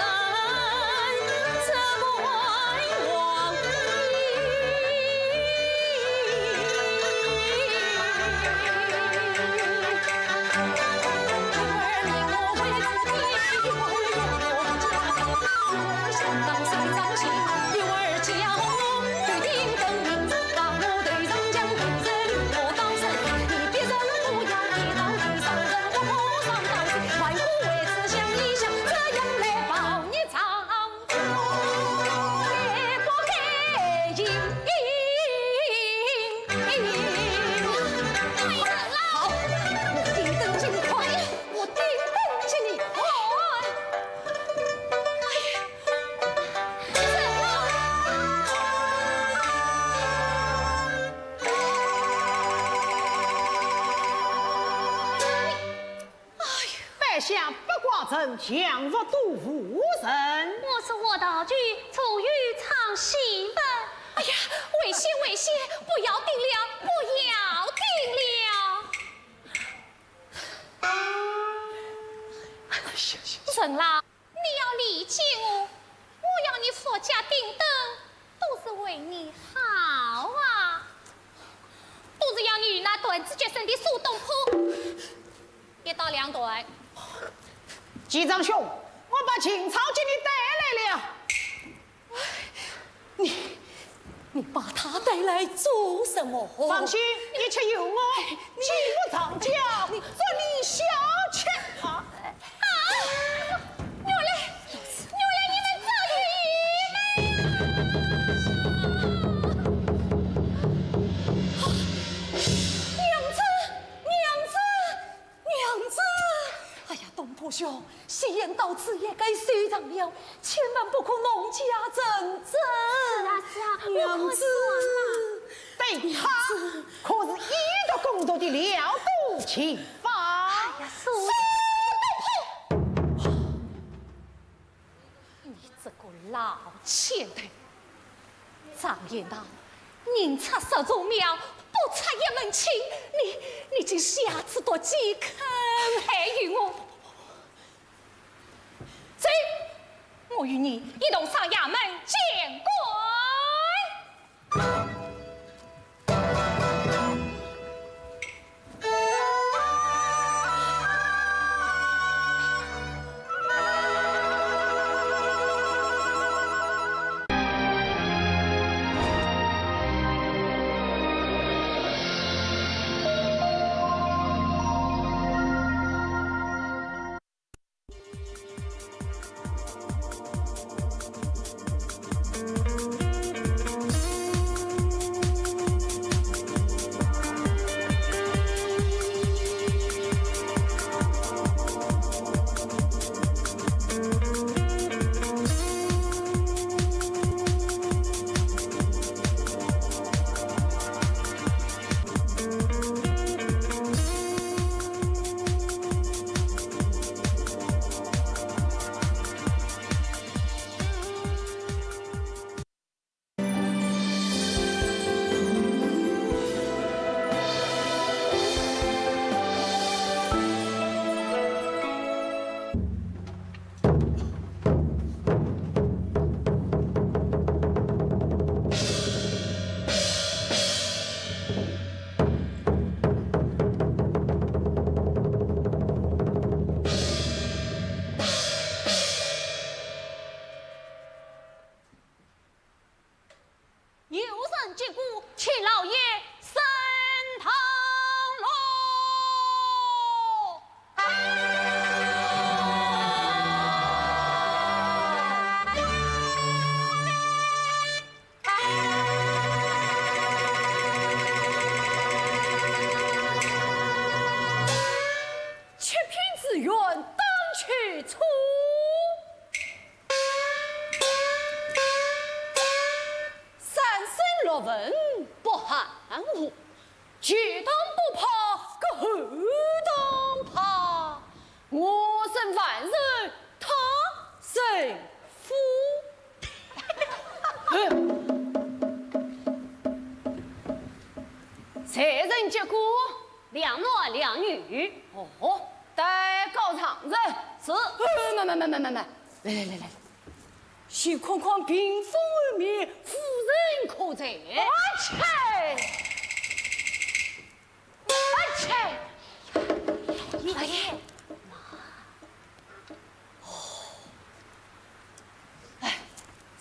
人降服杜夫人。我是我道具出于唱戏文。哎呀，危险危险！不要定了，不要定了！孙老，你要理解我，我要你佛家顶灯，都是为你好啊！都是要你与那段子决胜的苏东坡一刀两断。季长兄，我把秦朝给你带来了。你把他带来做什么？放心，一切由我，既不藏教，做你小妾啊！原来你们早有预娘子！哎呀，东坡兄，戏言到此也该收场了，千万不可弄假真真。是啊，娘子，对他可是一个公道的了度情法。哎呀，苏东坡，你这个老前头，常言道，宁拆十座庙，不拆一门亲。你就下次多几肯害于我。走，我与你一同上衙门见官。结果两男两女。哦，带高场人是。来，徐框框屏风而面，夫人可在？老爷，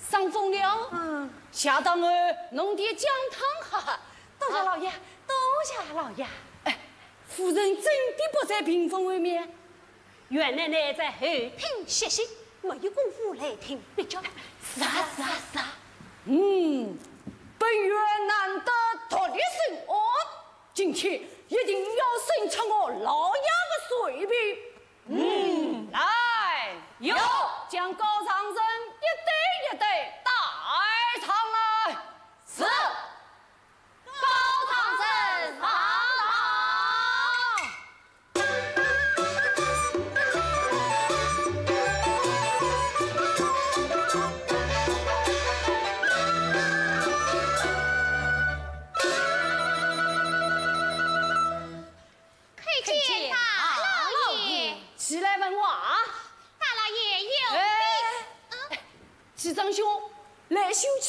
上风了。下当儿弄点姜汤喝。多谢老爷，多谢老爷。夫人真的不在屏风外面？原来呢在后厅歇息，没有功夫来听别叫。是啊。本院难得脱离生活，今天一定要审查我老爷的水平。来，有将高场人一对带上来。是。高堂人上堂。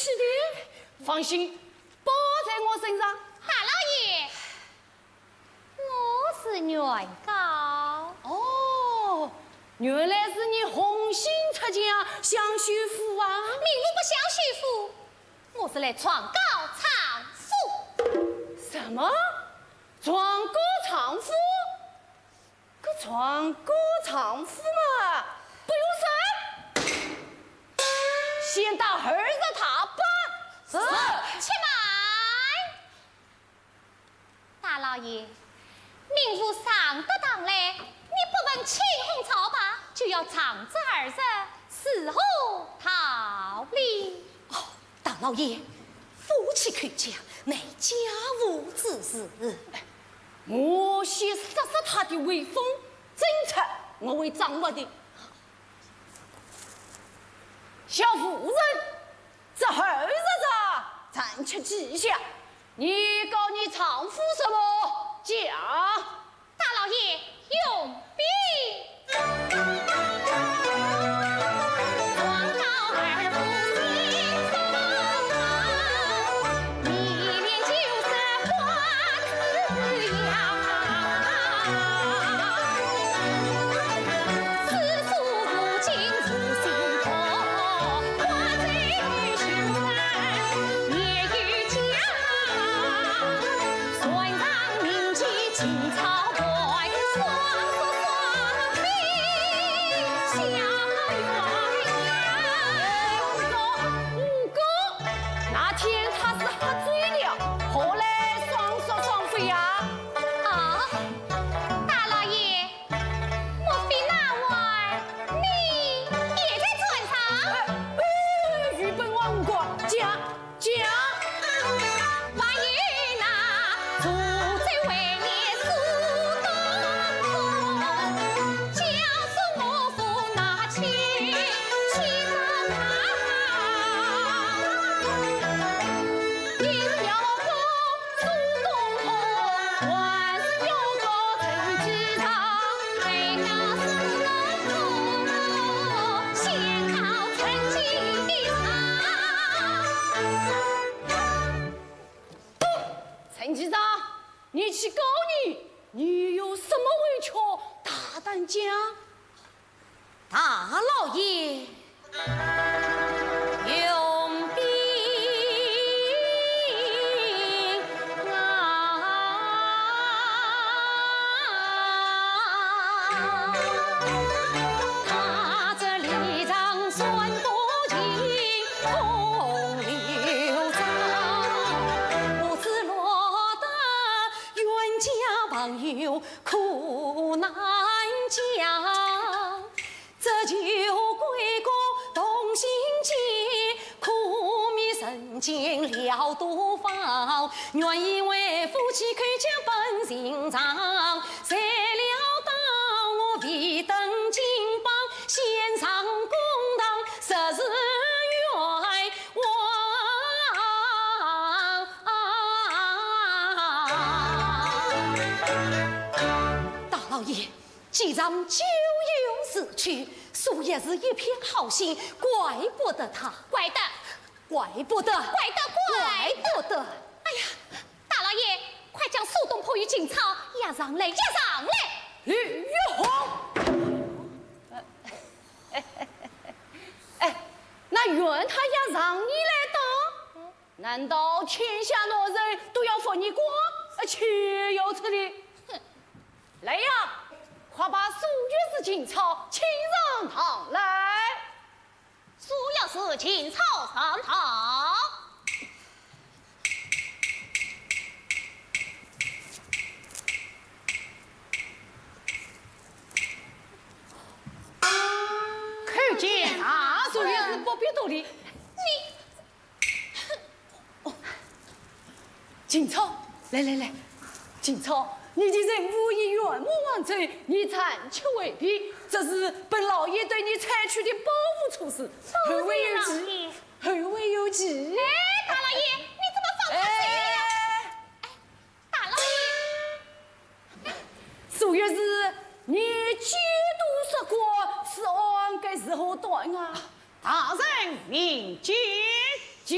起的，放心，包在我身上。大老爷，我是原告。哦，原来是你红杏出墙想续夫啊！民妇不想续夫，我是来状告娼妇。什么？状告娼妇？可状告娼妇嘛，不用审，先打儿子他吧。且慢，大老爷，民妇上得堂来，你不问青红皂白，就要长子儿子死后逃离。哦，大老爷，夫妻看家，乃家务之事。我先杀杀他的威风，政策我会掌握的。小夫人，这儿子暂且记下，你告你丈夫什么？讲。大老爷用兵。陈局长，你去告你有什么委屈？大胆讲。大老爷，用兵他这里长算不尽，空流长。我自落得冤家网友苦难讲，这就归功同心结，苦觅人间了多方，原以为夫妻看家本心肠，谁料到我未登金榜，献上公堂，实是冤枉。大老爷，既然咎由自取，素也是一片好心，怪不得他，怪得，怪不得，怪得，怪不得。哎呀，大老爷，快将苏东坡与锦草押上来，押上来！李玉红，那原他也让你来当？难道天下老人都要服你光？岂有此理！来呀，快把苏月是锦草请上堂来。苏要是锦草上堂。看见啊，苏月是不必多礼。锦草，来，锦草，你的任务已圆满完成，你暂且回避，这是本老爷对你采取的保护措施。后会有期，后会有期。哎，大老爷，你怎么放他走呀？哎，大老爷，苏月是你几度说过，此案该时候断啊？大人明鉴，讲。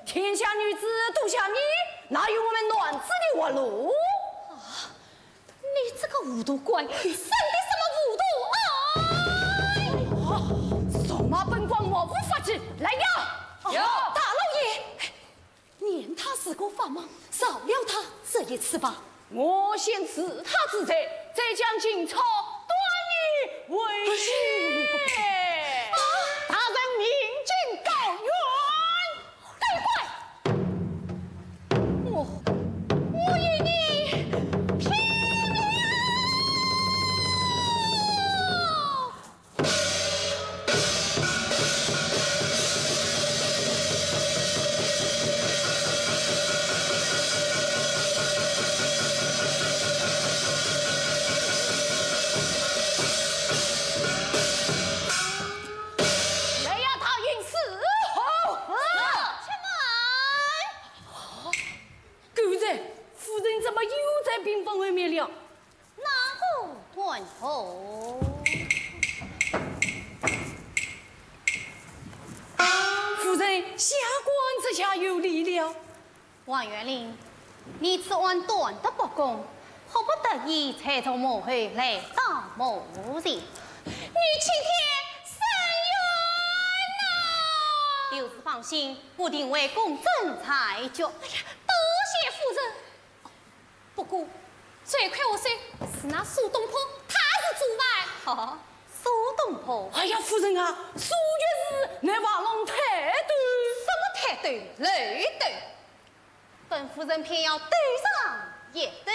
天下女子独下你，哪有我们乱子的活路？你这个无毒鬼，生的什么无毒？索马本官我无法治，来呀！大老爷，念他是个法盲，饶了他这一次吧。我先赐他之罪，再将荆草断你为血。大人明镜告冤，我与你拼了！来呀，他允死后。狗子，夫人怎么又在病房外面了？哪个断头？夫人，下官这下有理了。王元龄，你此案断得不公，迫不得已才从幕后来到幕前，你请天伸冤呐！刘氏放心，我定为公正裁决。哎呀，多谢夫人。不过，最亏我说是那苏东坡，他是主犯。哦，苏东坡，哎呀，夫人啊，苏就是那瓦龙太对。什么态度？雷斗。本夫人偏要对上一对。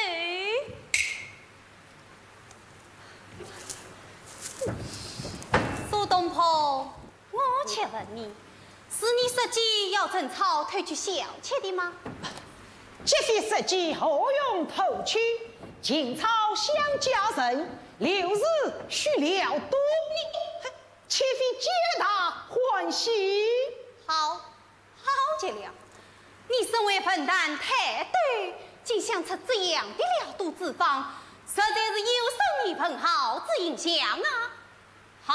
苏东坡，我且问你，是你设计要陈操偷去小妾的吗？既非设计何用偷取？秦操想家人，6日须了多，岂非皆大欢喜？好极了。你身为笨蛋太对，竟想出这样的了赌之方，实在是有生意很好之影响啊！好，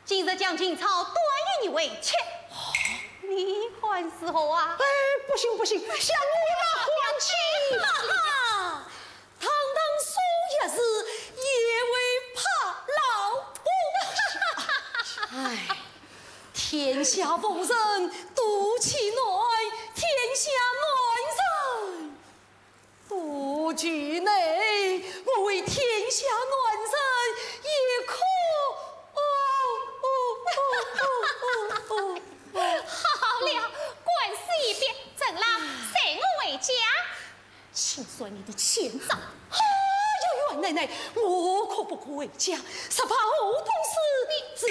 今日将秦操断与你为妾，你看是何啊？哎，不行不行，向我那还妻。堂堂苏也是也为怕老婆。哎，天下妇人独其内，天下男人独居内。我为天下男人也可。好了，官司一边，怎啦？随我回家。请算你的欠账。哎呦，袁奶奶，我可不可回家？是怕后头事子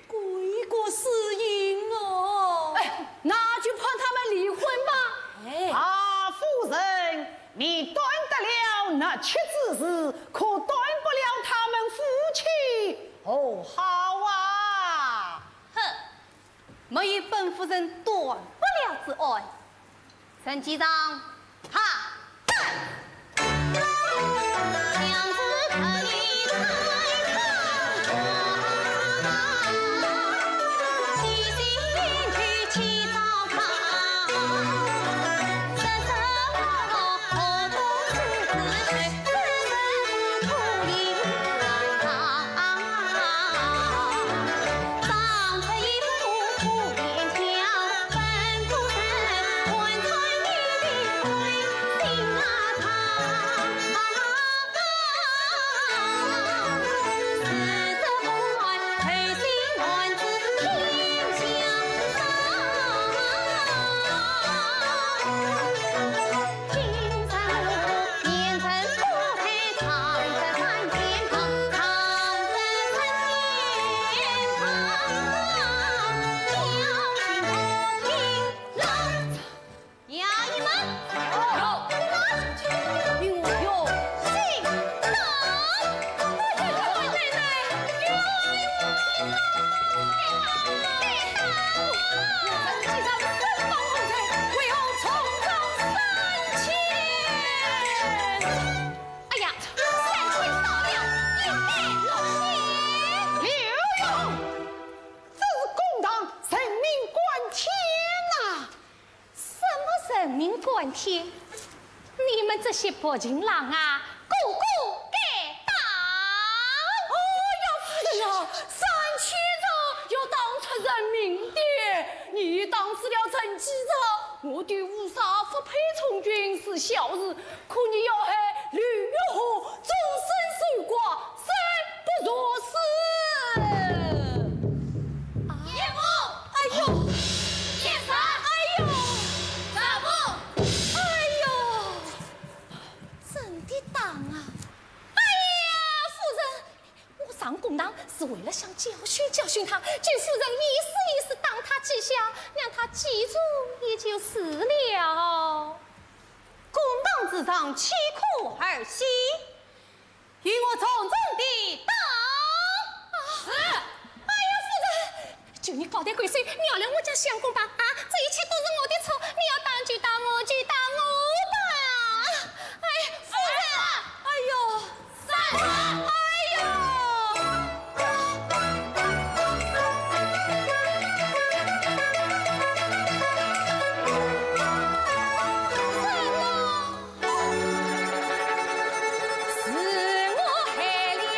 归国死因哦。哎，那就判他们离婚吧。哎，啊，夫人，你断得了那妻之事，可断不了他们夫妻。哦，好啊。哼，没有本夫人断不了之案。陈机长，哈！娘子可以来看我，细心编去起早堂，深深我何不是自土里来堂，长出一副苦脸相，本主人换采你的人命关天，你们这些薄情郎啊，个个该当！哦呀，夫人啊，三七者要当出人命的，你当失了成绩者，我的无杀不配从军是小事，可你要害绿月河，终身守寡，生不若死。爷夫，哎呦，先生，哎呦，大夫，哎呦，真的当啊！哎呀，夫人，我上公堂是为了想教训他，据夫人意思当他记下，让他记住也就是了。公堂之上岂可儿戏？与我从正地当。是。哎呀，夫人，就你高抬贵水，娘了我家相公吧！啊，这一切都是我的错，你要当就当我，就当我吧！哎，夫人，哎呦，三郎，哎呦！是我害了你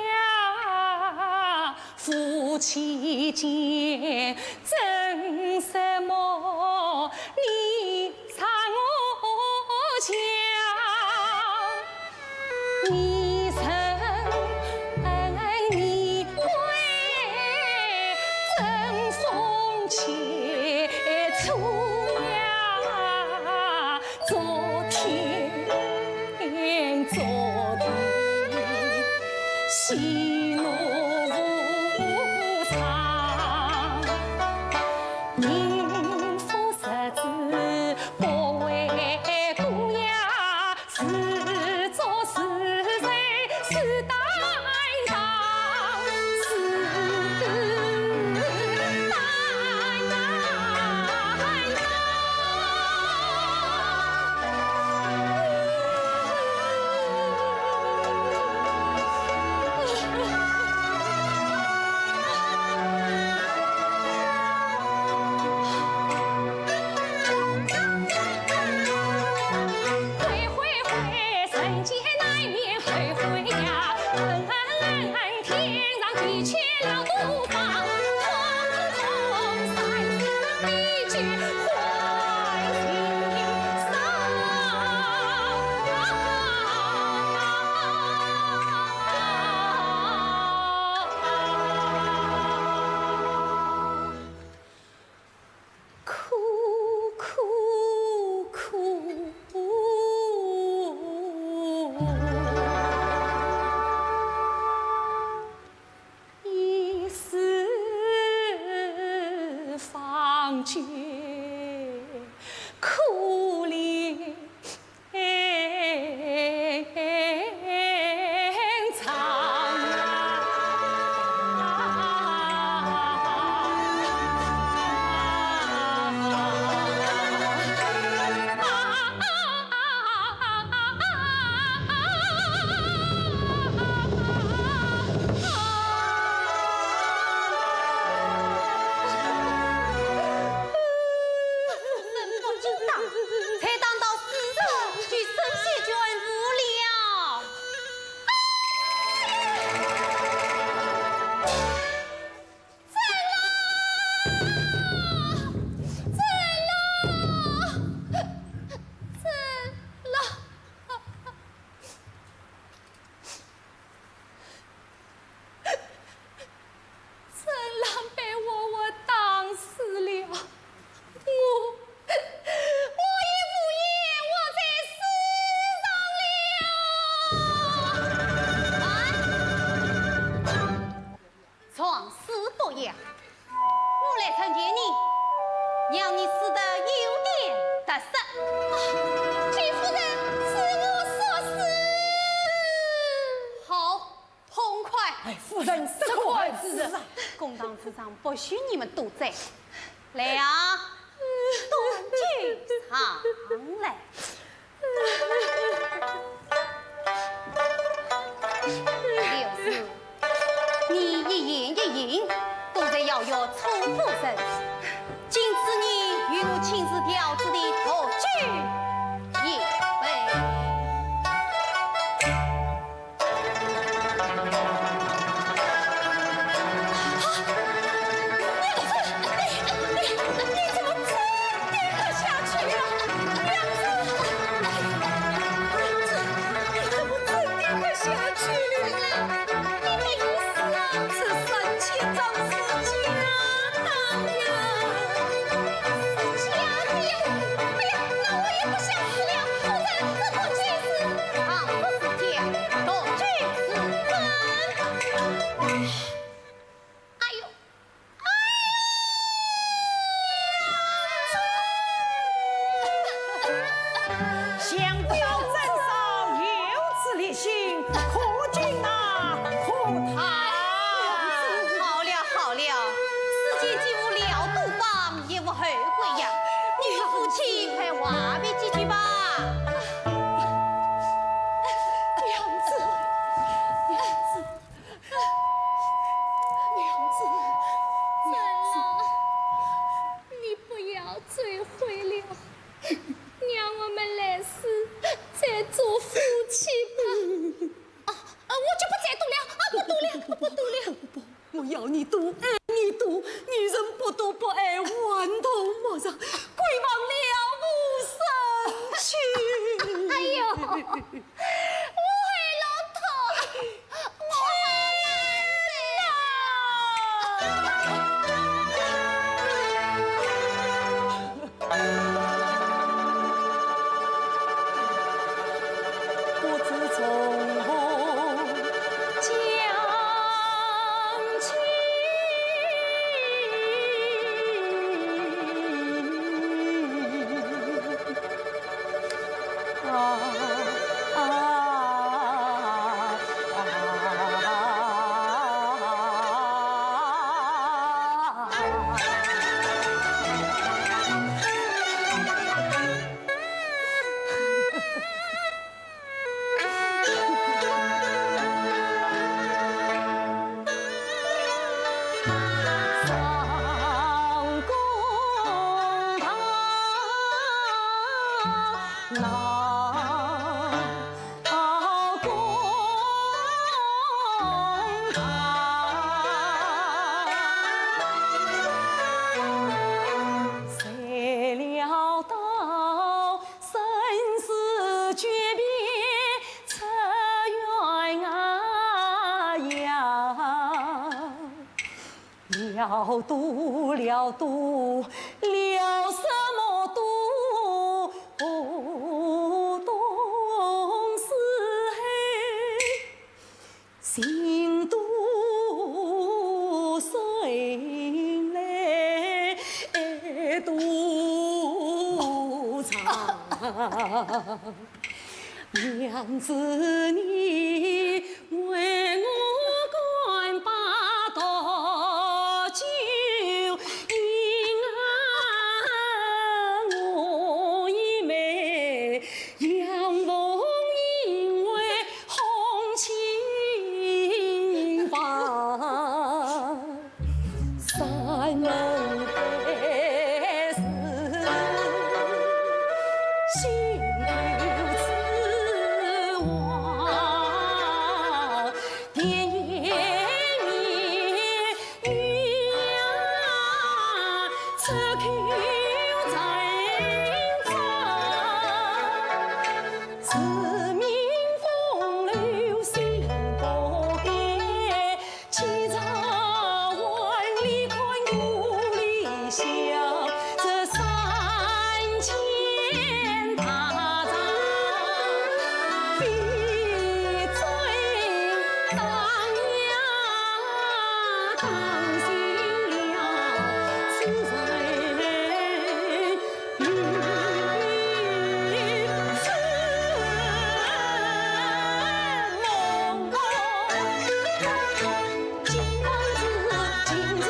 呀！夫妻间争什么？你让我讲，你认你归，争风切磋呀，昨天喜怒无常，宁负十指不为故呀，是做是人是担当，是担当。堂之上不许你们多在。来啊，端酒上来。六师，你一言一应都在要有错夫人。今次你与我亲自调制的托举一杯。了赌了什么赌？东是黑，心赌谁来赌场？娘子你为我干把刀酒，因俺我一妹杨凤因为红琴房山门的事。今子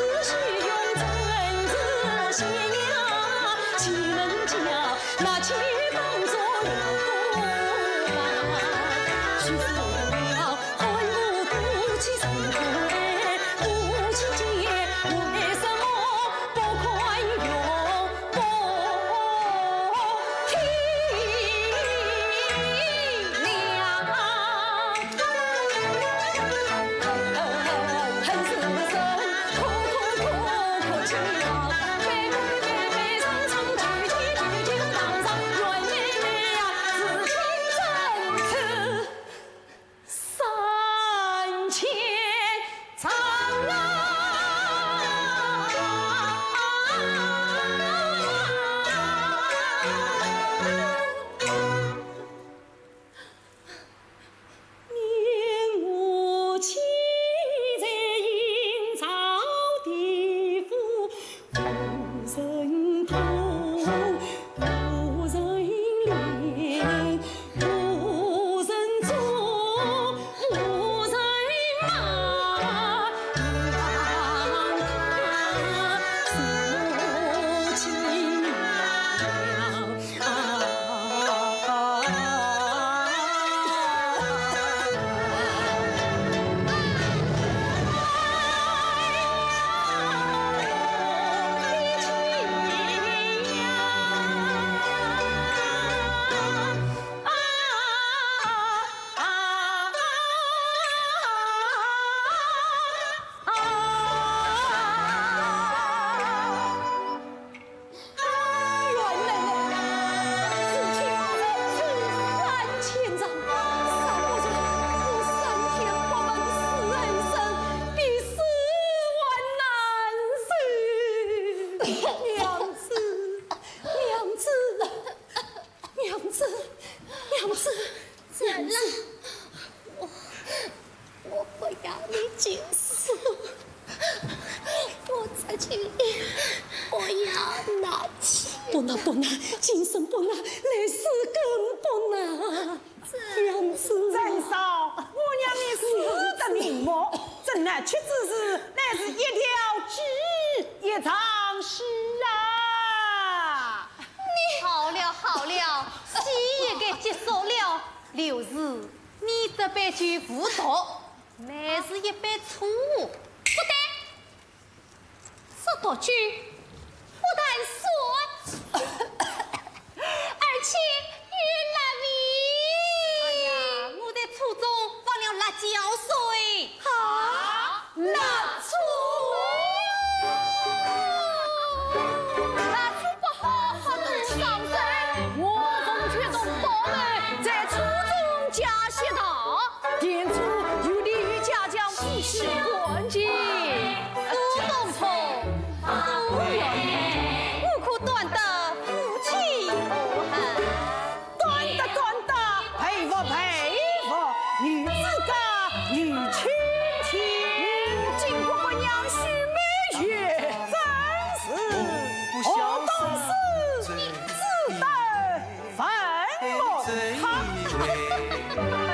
怎了？我不要你进死，我在这里，我要拿钱。不能，今生不能，来世更不能。娘子，真嫂，我娘你死得明目，这拿去之事，乃是一条织一场事啊！好了，戏也该结束了。刘氏，你这杯酒不多，乃是一杯醋，不对，这道酒不但酸，而且越辣味。哎呀，我在醋中放了辣椒水。啊，辣醋。辣醋不好，好多伤身。我从却动包们在醋中加些糖，点醋有利于家将必须关节。苏东坡，苏有无可断得夫妻无憾。端得，佩服，女子家，女亲情，经过我娘许美月，真是我懂事，只得愤怒。这一位。